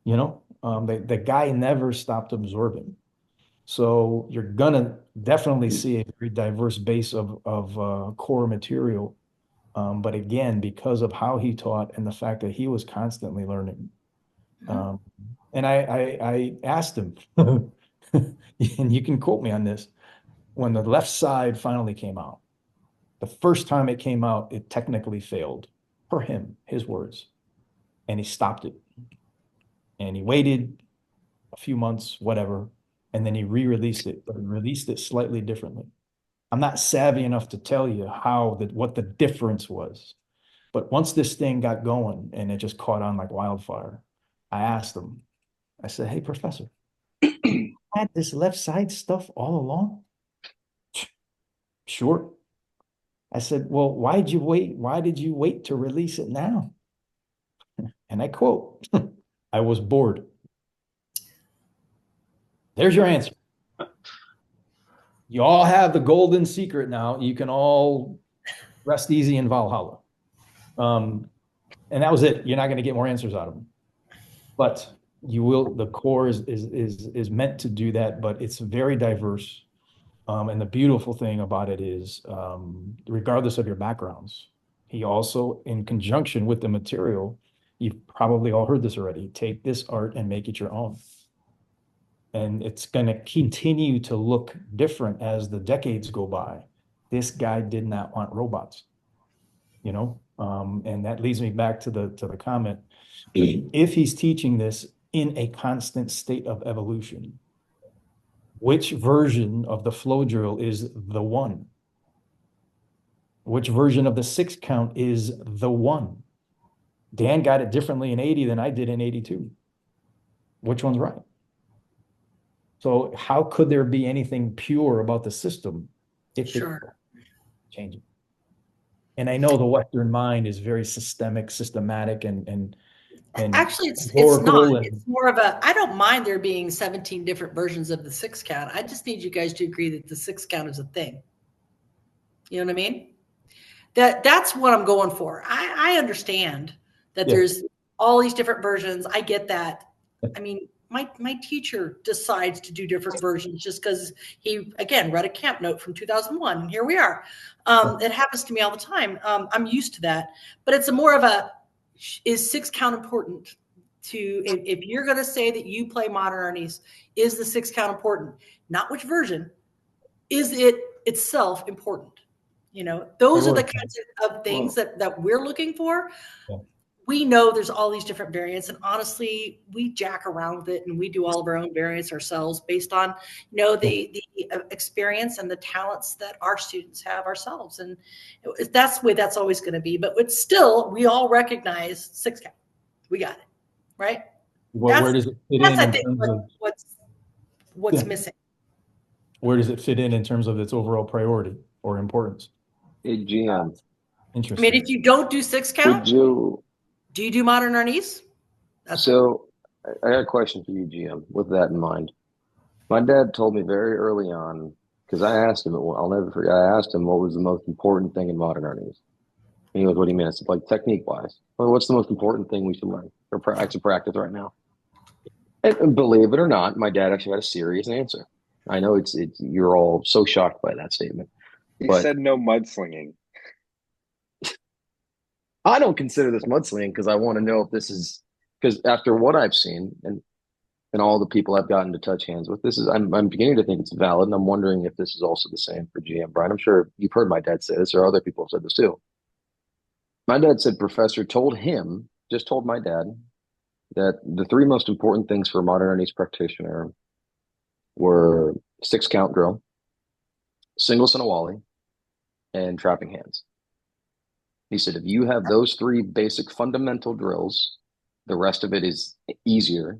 The guy never stopped absorbing. So you're gonna definitely see a very diverse base of core material. But again, because of how he taught and the fact that he was constantly learning. Um, and I asked him, and you can quote me on this, when the left side finally came out, the first time it came out, it technically failed for him, his words, and he stopped it. And he waited a few months, whatever, and then he re-released it, but he released it slightly differently. I'm not savvy enough to tell you what the difference was. But once this thing got going and it just caught on like wildfire, I asked him, I said, "Hey, professor, you had this left side stuff all along?" "Sure." I said, "Well, why did you wait? Why did you wait to release it now?" And I quote, "I was bored." There's your answer. You all have the golden secret now. You can all rest easy in Valhalla. And that was it. You're not going to get more answers out of them. But you will, the core is meant to do that, but it's very diverse. And the beautiful thing about it is, regardless of your backgrounds, he also, in conjunction with the material, you've probably all heard this already, take this art and make it your own. And it's going to continue to look different as the decades go by. This guy did not want robots, and that leads me back to the comment. If he's teaching this in a constant state of evolution, which version of the flow drill is the one? Which version of the 6 count is the one? Dan got it differently in 80 than I did in 82. Which one's right? So how could there be anything pure about the system if it changes? And I know the Western mind is very systematic, and actually it's not. and, it's more of I don't mind there being 17 different versions of the 6 count. I just need you guys to agree that the 6 count is a thing. You know what I mean? That's what I'm going for. I understand that there's all these different versions. I get that. I mean, my teacher decides to do different versions just because he, again, read a camp note from 2001. And here we are. It happens to me all the time. I'm used to that. But it's more of is 6 count important? If you're going to say that you play modern Arnis, is the 6 count important? Not which version. Is it itself important? Those are the kinds of things that we're looking for. Yeah. We know there's all these different variants, and honestly, we jack around with it and we do all of our own variants ourselves based on, the experience and the talents that our students have ourselves. And that's the way that's always going to be. But it's still, we all recognize 6 count. We got it, right? Where does it fit in terms of what's missing? Where does it fit in terms of its overall priority or importance? GM. Interesting. I mean, if you don't do 6 count, do you do modern Arnis? So I got a question for you, GM, with that in mind. My dad told me very early on, because I asked him, I'll never forget, I asked him what was the most important thing in modern Arnis. And he goes, "What do you mean?" I said, like, technique-wise. Well, what's the most important thing we should learn or practice right now? And believe it or not, my dad actually had a serious answer. I know it's you're all so shocked by that statement. He said no mudslinging. I don't consider this mudslinging because I want to know if this is, because after what I've seen, and and all the people I've gotten to touch hands with, I'm beginning to think it's valid, and I'm wondering if this is also the same for GM Brian. I'm sure you've heard my dad say this, or other people have said this too. My dad said Professor told my dad that the three most important things for a modern Arnis practitioner were 6 count drill, single Sinawali, and trapping hands. He said, if you have those three basic fundamental drills, the rest of it is easier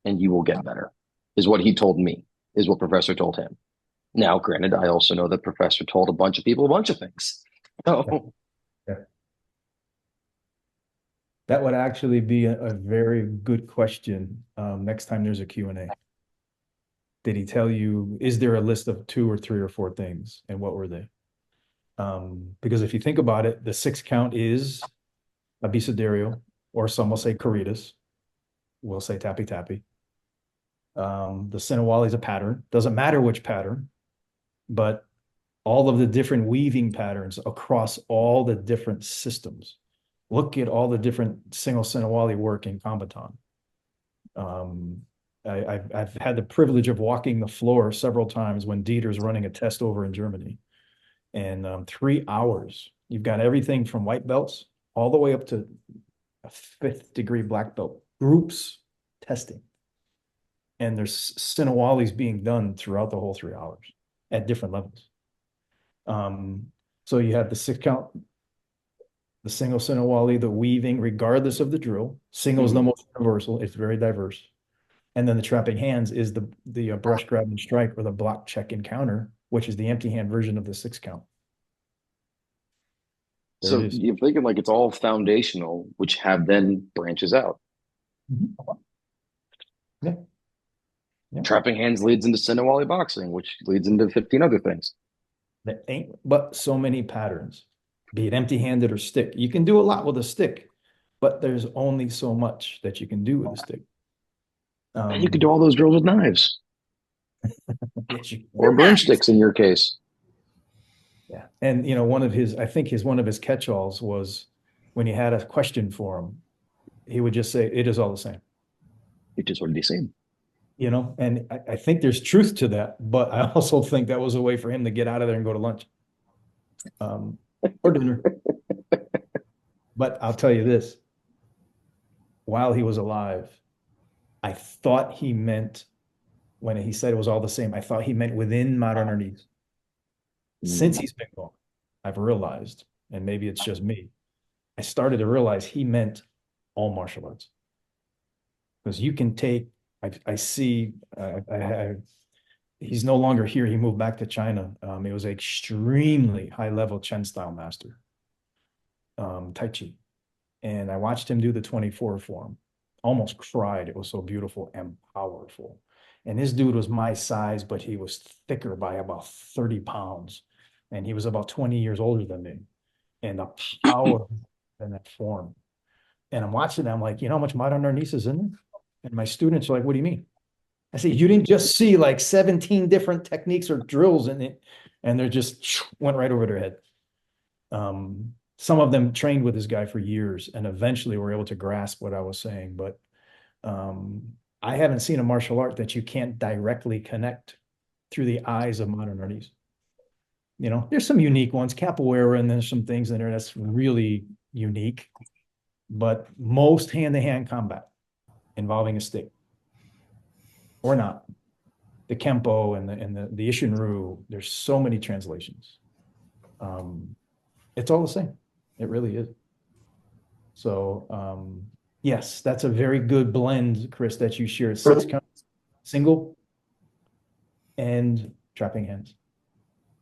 and you will get better, is what he told me, is what Professor told him. Now, granted, I also know that Professor told a bunch of people a bunch of things. So, Yeah. That would actually be a very good question next time there's a Q&A. Did he tell you, is there a list of 2 or 3 or 4 things, and what were they? Because if you think about it, the 6 count is abecedario, or some will say corridas. We'll say tappy tappy. The Sinawali is a pattern. Doesn't matter which pattern, but all of the different weaving patterns across all the different systems. Look at all the different single Sinawali work in Kambaton. I've had the privilege of walking the floor several times when Dieter's running a test over in Germany. And 3 hours, you've got everything from white belts all the way up to a 5th degree black belt groups testing. And there's Sinawalis being done throughout the whole 3 hours at different levels. So you have the 6 count, the single Sinawali, the weaving, regardless of the drill. Single is the most universal. It's very diverse. And then the trapping hands is the brush grab and strike, or the block check and counter, which is the empty hand version of the 6 count. so you're thinking like it's all foundational, which have then branches out. Yeah. Trapping hands leads into Sinawali boxing, which leads into 15 other things. There ain't but so many patterns, be it empty-handed or stick. You can do a lot with a stick, but there's only so much that you can do with a stick. And you can do all those drills with knives. Yes, or broomsticks in your case. Yeah. And you know, one of his catch-alls was when he had a question for him, he would just say, it is all the same. It is what it seems. You know, and I think there's truth to that, but I also think that was a way for him to get out of there and go to lunch. Or dinner. But I'll tell you this, while he was alive, I thought he meant, when he said it was all the same, I thought he meant within modern Arnis. Since he's been gone, I've realized, and maybe it's just me, I started to realize he meant all martial arts. Because you can take, I see, he's no longer here. He moved back to China. He was an extremely high-level Chen style master, Tai Chi. And I watched him do the 24 form. Almost cried. It was so beautiful and powerful. And this dude was my size, but he was thicker by about 30 pounds. And he was about 20 years older than me. And the power in that form. And I'm watching them like, you know how much modern Arnis is in there? And my students are like, what do you mean? I say, you didn't just see like 17 different techniques or drills in it. And they're just went right over their head. Some of them trained with this guy for years and eventually were able to grasp what I was saying. But I haven't seen a martial art that you can't directly connect through the eyes of modern Arnis. You know, there's some unique ones, capoeira, and there's some things in there that's really unique. But most hand-to-hand combat involving a stick or not, the Kempo and the Ishinru, there's so many translations. It's all the same. It really is. So yes, that's a very good blend, Chris, that you shared. 6 count, single, and trapping hands.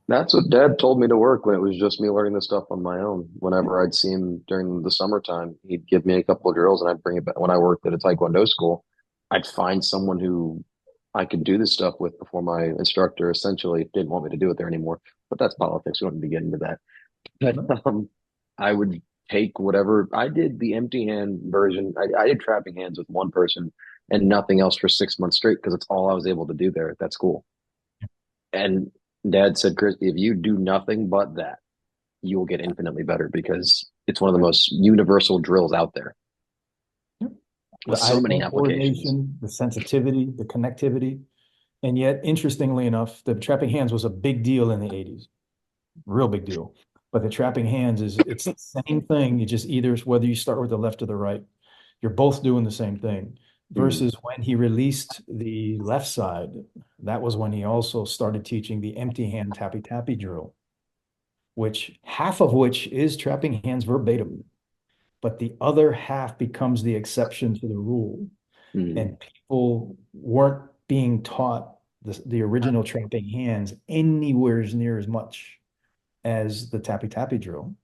That's what Dad told me to work when it was just me learning this stuff on my own. Whenever I'd see him during the summertime, he'd give me a couple of drills and I'd bring it back. When I worked at a Taekwondo school, I'd find someone who I could do this stuff with before my instructor essentially didn't want me to do it there anymore. But that's politics. We don't need to get into that. But I would take whatever I did, the empty hand version. I did trapping hands with one person and nothing else for 6 months straight because it's all I was able to do there at that school. And Dad said, Chris, if you do nothing but that, you will get infinitely better because it's one of the most universal drills out there. with The so many eye-hand applications. coordination, the sensitivity, the connectivity. And yet, interestingly enough, the trapping hands was a big deal in the 80s, real big deal. But the trapping hands it's the same thing. You just either whether you start with the left or the right, you're both doing the same thing. Versus when he released the left side, that was when he also started teaching the empty hand tappy tappy drill, which half of which is trapping hands verbatim, but the other half becomes the exception to the rule. And people weren't being taught the original trapping hands anywhere near as much as the tappy tappy drill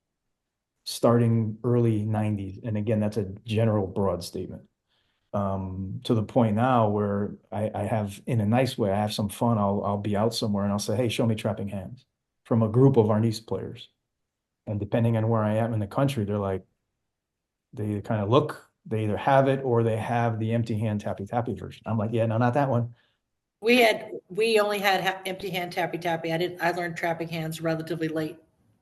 starting early 90s. And again, that's a general broad statement. To the point now where I have, in a nice way, I have some fun. I'll be out somewhere and I'll say, hey, show me trapping hands from a group of Arnis players. And depending on where I am in the country, they're like, they kind of look, they either have it or they have the empty hand tappy tappy version. I'm like, yeah, no, not that one. We only had empty hand tappy tappy. I learned trapping hands relatively late.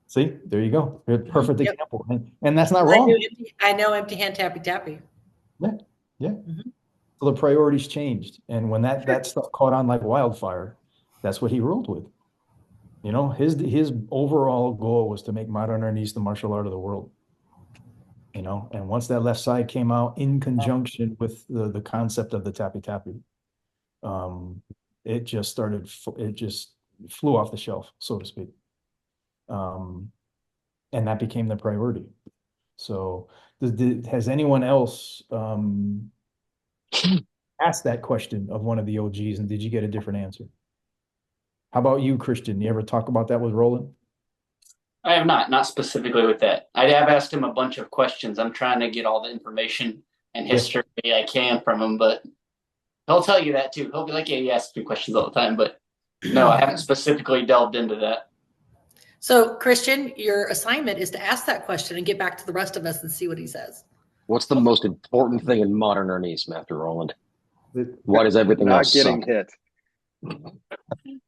See, there you go. Perfect Yep. example. And that's not wrong. I know empty hand tappy tappy. Yeah. Yeah. So the priorities changed. And when that stuff caught on like wildfire, that's what he ruled with. You know, his overall goal was to make modern Arnis the martial art of the world. You know, and once that left side came out in conjunction with the concept of the tappy tappy, it just flew off the shelf, so to speak. And that became the priority. So has anyone else asked that question of one of the OGs, and did you get a different answer? How about you, Christian? You ever talk about that with Roland? I have not specifically with that. I have asked him a bunch of questions. I'm trying to get all the information and history I can from him, but he'll tell you that too. He'll be like, yeah, he asks me questions all the time, but no, I haven't specifically delved into that. So, Christian, your assignment is to ask that question and get back to the rest of us and see what he says. What's the most important thing in modern Arnis, Master Roland? Why does everything Not else getting suck? hit.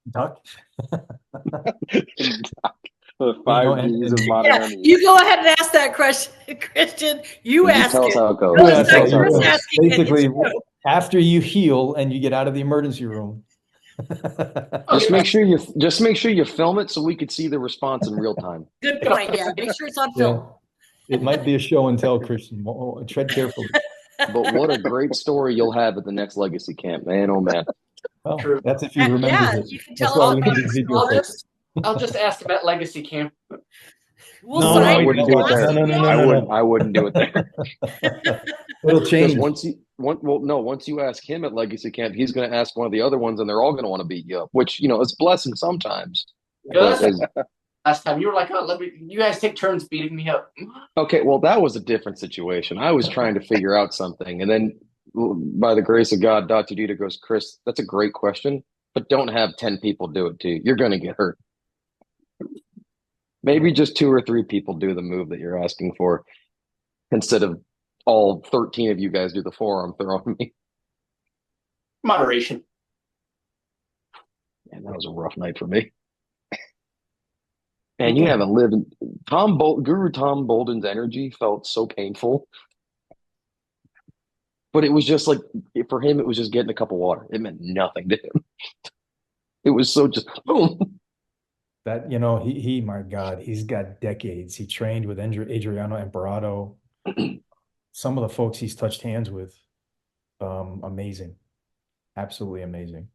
Duck? The five You know, Ds of modern Arnis. You go ahead and ask that question, Christian. You ask tell it. us how it goes. No, Yeah, it's not so Chris asking it, basically, it's you. after you heal and you get out of the emergency room. Just make sure you film it so we could see the response in real time. Good point. Yeah, make sure it's on film. It might be a show and tell, Christian. Tread carefully. But what a great story you'll have at the next Legacy Camp, man! Oh man. Well, True. that's if you remember. Yeah, this. you can That's tell why us we about need these it. video clips. I'll just ask about Legacy Camp. We'll No, sign I you wouldn't don't do it want- there. no, I wouldn't do it there. It'll Because change. once you ask him at Legacy Camp, he's going to ask one of the other ones, and they're all going to want to beat you up. Which is a blessing sometimes. But Last time you were like, oh, you guys take turns beating me up. okay, well, that was a different situation. I was trying to figure out something, and then by the grace of God, Dr. Dieter goes, Chris, that's a great question, but don't have 10 people do it to you. You're going to get hurt. Maybe just 2 or 3 people do the move that you're asking for instead of all 13 of you guys do the forearm throw on me. Moderation. And that was a rough night for me. And you haven't lived Guru Tom Bolden's energy felt so painful. But it was just like, for him, it was just getting a cup of water. It meant nothing to him. It was so just, boom. That, my God, he's got decades. He trained with Adriano Emperado. Some of the folks he's touched hands with, amazing. Absolutely amazing.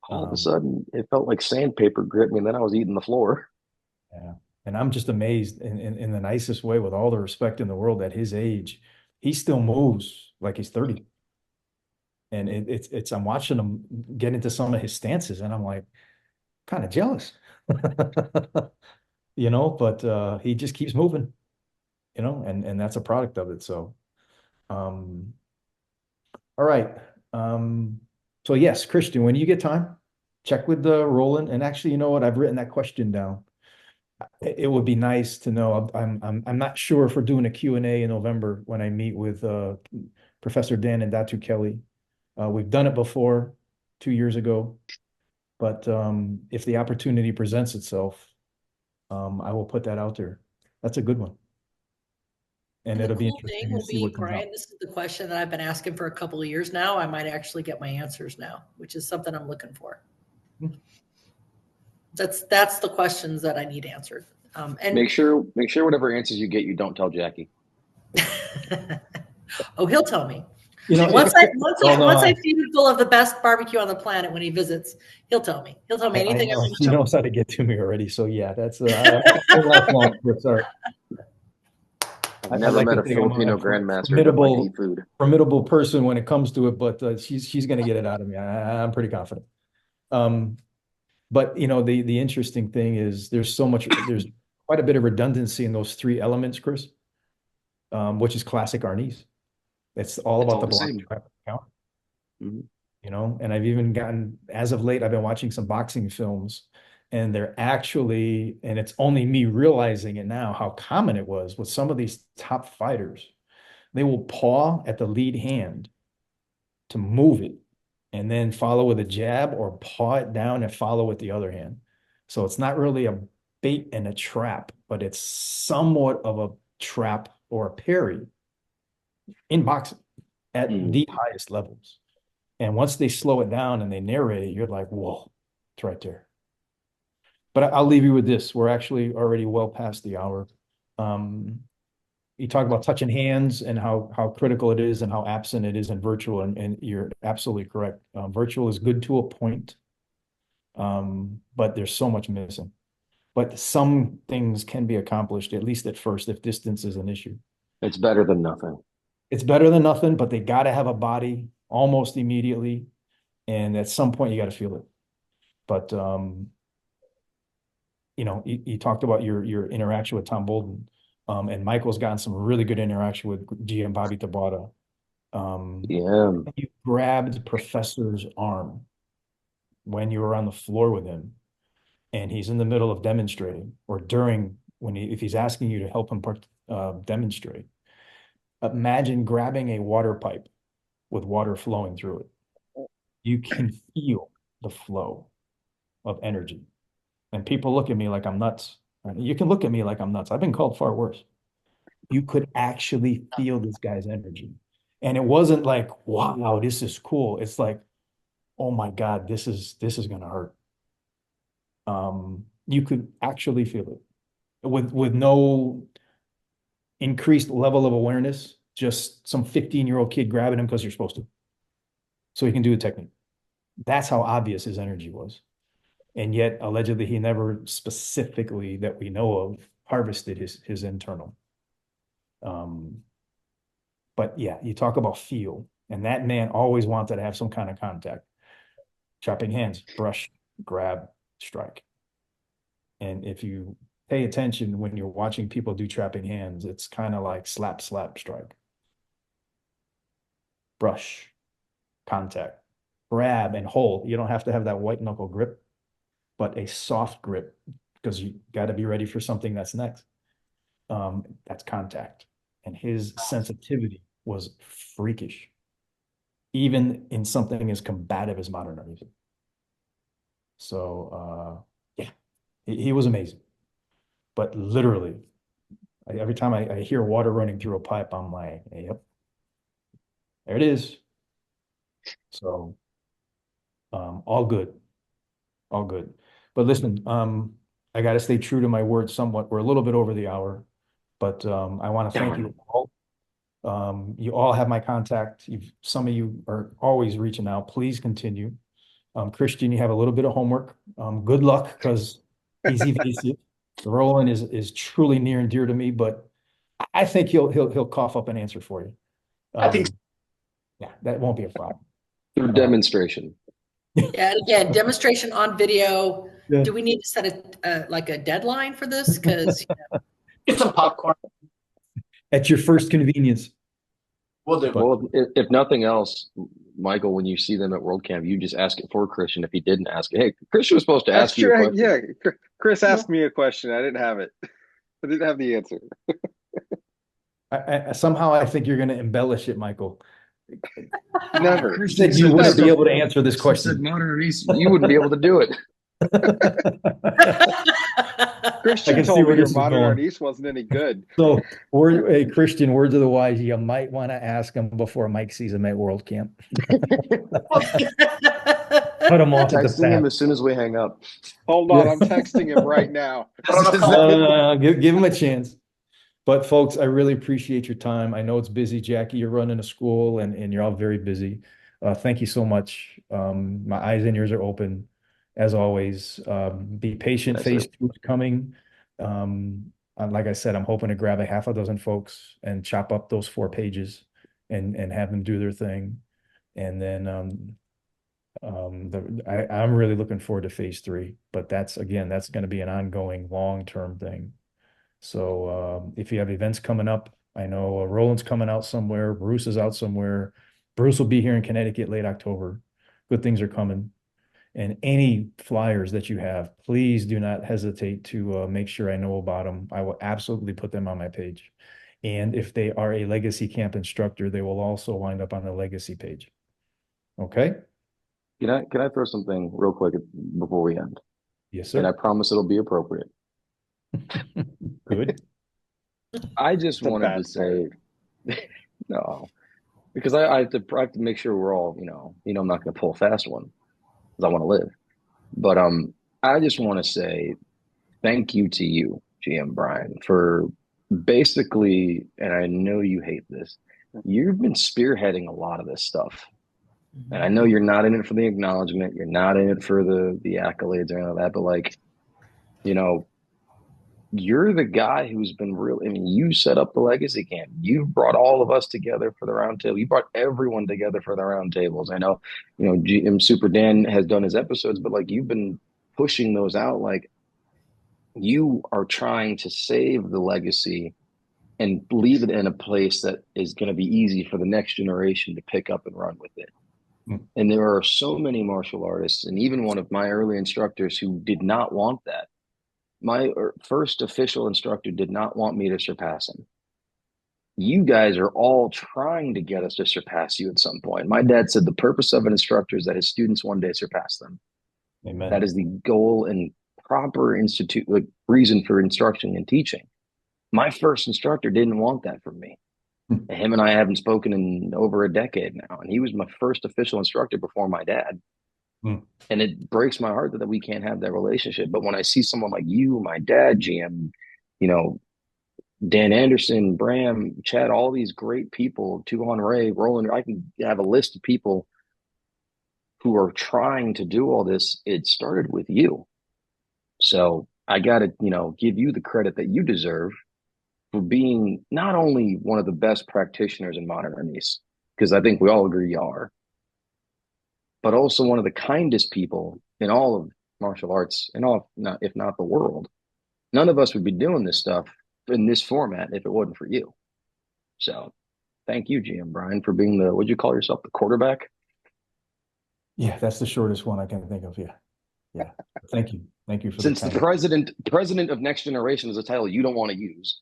All of a sudden, it felt like sandpaper gripped me, and then I was eating the floor. Yeah. And I'm just amazed in the nicest way, with all the respect in the world, at his age, he still moves like he's 30. And I'm watching him get into some of his stances, and I'm like, kind of jealous. But he just keeps moving, and that's a product of it. So, all right. So yes, Christian, when you get time, check with Roland. And actually, you know what? I've written that question down. It would be nice to know. I'm not sure if we're doing a Q&A in November when I meet with Professor Dan and Datu Kelly. We've done it before 2 years ago, but if the opportunity presents itself, I will put that out there. That's a good one. and the it'll be cool interesting thing to will see be, what comes out. Brian, this is the question that I've been asking for a couple of years now. I might actually get my answers now, which is something I'm looking for. Hmm. That's the questions that I need answered. And Make sure whatever answers you get, you don't tell Jackie. oh, he'll tell me. You know, Once no, I feed him full of the best barbecue on the planet when he visits, he'll tell me. He'll tell me I anything I know want to he tell knows how to get to me already. So yeah, that's I won't last long. Sorry. I've I never like met to a think I'm Filipino a grandmaster that liked to eat food. formidable person when it comes to it, but she's going to get it out of me. I'm pretty confident. But you know, the interesting thing is there's quite a bit of redundancy in those three elements, Chris, which is classic Arnis. It's all It's about all the the block same. trap count, Mhm. you know, and I've even gotten, as of late, I've been watching some boxing films, and they're actually, and it's only me realizing it now, how common it was with some of these top fighters. They will paw at the lead hand to move it and then follow with a jab or paw it down and follow with the other hand. So it's not really a bait and a trap, but it's somewhat of a trap or a parry in boxing at the highest levels. And once they slow it down and they narrate it, you're like, whoa, it's right there. But I'll leave you with this. We're actually already well past the hour. You talk about touching hands and how critical it is and how absent it is in virtual, and you're absolutely correct. Virtual is good to a point, but there's so much missing. But some things can be accomplished, at least at first, if distance is an issue. It's better than nothing. It's better than nothing, but they got to have a body almost immediately, and at some point you got to feel it. But you know, you talked about your interaction with Tom Bolden, and Michael's gotten some really good interaction with GM Bobby Tabata. Yeah. You grabbed Professor's arm when you were on the floor with him, and he's in the middle of demonstrating, or during if he's asking you to help him demonstrate. Imagine grabbing a water pipe with water flowing through it. You can feel the flow of energy. And people look at me like I'm nuts. You can look at me like I'm nuts. I've been called far worse. You could actually feel this guy's energy. And it wasn't like, wow, this is cool. It's like, oh my God, this is gonna hurt. You could actually feel it with no increased level of awareness, just some 15-year-old kid grabbing him because you're supposed to. So he can do the technique. That's how obvious his energy was. And yet, allegedly, he never specifically, that we know of, harvested his internal. But yeah, you talk about feel, and that man always wanted to have some kind of contact. Chopping hands, brush, grab, strike. And if you pay attention when you're watching people do trapping hands, it's kind of like slap, slap, strike. Brush, contact, grab and hold. You don't have to have that white knuckle grip, but a soft grip, because you got to be ready for something that's next. That's contact. And his sensitivity was freakish, even in something as combative as modern music. So, yeah, he was amazing. But literally, every time I hear water running through a pipe, I'm like, hey, yep, there it is. So, all good, all good. But listen, I got to stay true to my word somewhat. We're a little bit over the hour, but I want to thank you all. You all have my contact. Some of you are always reaching out. Please continue. Christian, you have a little bit of homework. Good luck, because he's evasive. Roland is truly near and dear to me, but I think he'll cough up an answer for you. I think Yeah, that won't be a problem. Through demonstration. Yeah, and again, demonstration on video. Yeah. Do we need to set a deadline for this? Because get some popcorn. At your first convenience. We'll do. Well, if nothing else, Michael, when you see them at World Camp, you just ask it for Christian. If he didn't ask it, hey, Christian was supposed to That's ask you a true. question. Yeah, Chris asked me a question. I didn't have it. I didn't have the answer. Somehow I think you're going to embellish it, Michael. Never. Chris said you wouldn't be able to answer this question. Modern Arnis, you wouldn't be able to do it. Christian can see told where me your this is modern going. Arnis wasn't any good. So, a Christian, words of the wise, you might want to ask him before Mike sees him at World Camp. Cut him off at the Texting him path. as soon as we hang up. Hold on, I'm texting him right now. Give him a chance. But folks, I really appreciate your time. I know it's busy, Jackie. You're running a school and you're all very busy. Thank you so much. My eyes and ears are open as always. Be patient. Yes, Phase sir. 2 is coming. Like I said, I'm hoping to grab a half a dozen folks and chop up those 4 pages and have them do their thing. And then I'm really looking forward to phase 3, but that's going to be an ongoing long-term thing. So if you have events coming up, I know Roland's coming out somewhere, Bruce is out somewhere. Bruce will be here in Connecticut late October. Good things are coming. And any flyers that you have, please do not hesitate to make sure I know about them. I will absolutely put them on my page. And if they are a legacy camp instructor, they will also wind up on the legacy page. Okay? Can I throw something real quick before we end? Yes, And I sir. promise it'll be appropriate. Good. I just The wanted to bad say, no, because I have to make sure we're all, I'm not going to pull a fast one because I want to live. But I just want to say thank you to you, GM Brian, for basically, and I know you hate this, you've been spearheading a lot of this stuff. And I know you're not in it for the acknowledgement, you're not in it for the accolades or any of that, but like, you're the guy who's been really, I mean, you set up the legacy camp. You brought all of us together for the roundtable. You brought everyone together for the roundtables. I know, GM Super Dan has done his episodes, but like you've been pushing those out. Like you are trying to save the legacy and leave it in a place that is going to be easy for the next generation to pick up and run with it. And there are so many martial artists, and even one of my early instructors who did not want that. My first official instructor did not want me to surpass him. You guys are all trying to get us to surpass you at some point. My dad said the purpose of an instructor is that his students one day surpass them. Amen. That is the goal and proper reason for instruction and teaching. My first instructor didn't want that from me. Him and I haven't spoken in over a decade now, and he was my first official instructor before my dad. And it breaks my heart that we can't have that relationship. But when I see someone like you, my dad, GM, Dan Anderson, Bram, Chad, all these great people, Tuhan Ray, Roland, I can have a list of people who are trying to do all this. It started with you. So I got to, give you the credit that you deserve for being not only one of the best practitioners in modern Arnis, because I think we all agree you are, but also one of the kindest people in all of martial arts, if not the world. None of us would be doing this stuff in this format if it wasn't for you. So thank you, GM Brian, for being would you call yourself the quarterback? Yeah, that's the shortest one I can think of. Yeah. Yeah. Thank you. Thank you for Since the president of Next Generation is a title you don't want to use,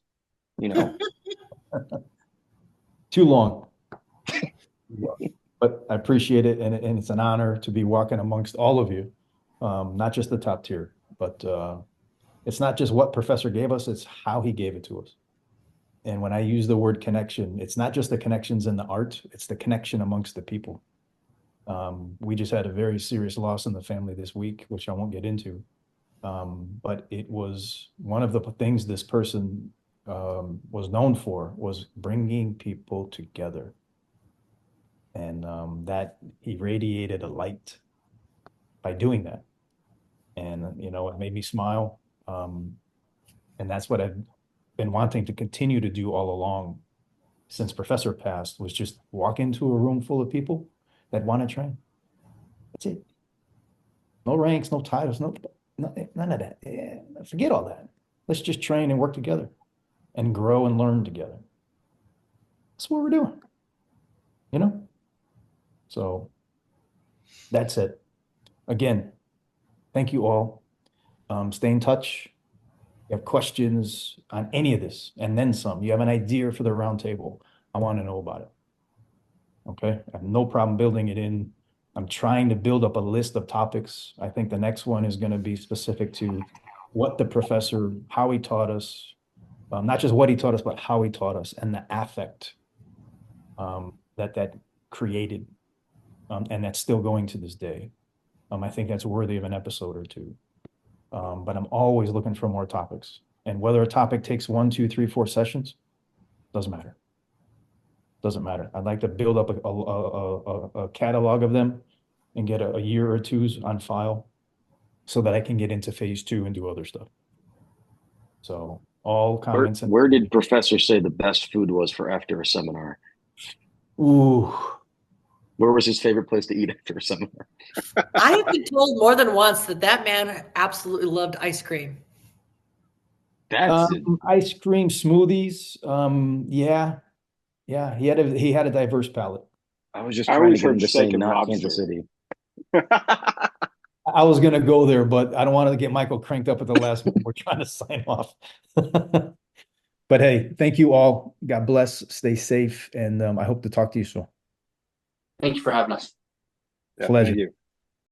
Too long. But I appreciate it, and it's an honor to be walking amongst all of you, not just the top tier, but it's not just what Professor gave us, it's how he gave it to us. And when I use the word connection, it's not just the connections in the art, it's the connection amongst the people. We just had a very serious loss in the family this week, which I won't get into. But it was one of the things this person was known for was bringing people together. And that irradiated a light by doing that. And, it made me smile. And that's what I've been wanting to continue to do all along since Professor passed, was just walk into a room full of people that want to train. That's it. No ranks, no titles, none of that. Yeah, forget all that. Let's just train and work together and grow and learn together. That's what we're doing, So that's it. Again, thank you all. Stay in touch. You have questions on any of this and then some. You have an idea for the roundtable. I want to know about it. Okay. I have no problem building it in. I'm trying to build up a list of topics. I think the next one is going to be specific to what the professor, how he taught us, not just what he taught us, but how he taught us, and the affect that created, and that's still going to this day. I think that's worthy of an episode or two. But I'm always looking for more topics. And whether a topic takes 1, 2, 3, 4 sessions, doesn't matter. Doesn't matter. I'd like to build up a catalog of them and get a year or two's on file so that I can get into phase 2 and do other stuff. So all comments. Where did Professor say the best food was for after a seminar? Ooh. Where was his favorite place to eat after a seminar? I have been told more than once that man absolutely loved ice cream. That's ice cream smoothies. Yeah, he had a diverse palate. I was just I trying to always get him heard to say steak and not lobster. Kansas City. I was gonna go there, but I don't want to get Michael cranked up at the last one. We're trying to sign off. But hey, thank you all. God bless. Stay safe, and I hope to talk to you soon. Thank you for having us. Yeah, Pleasure. thank you.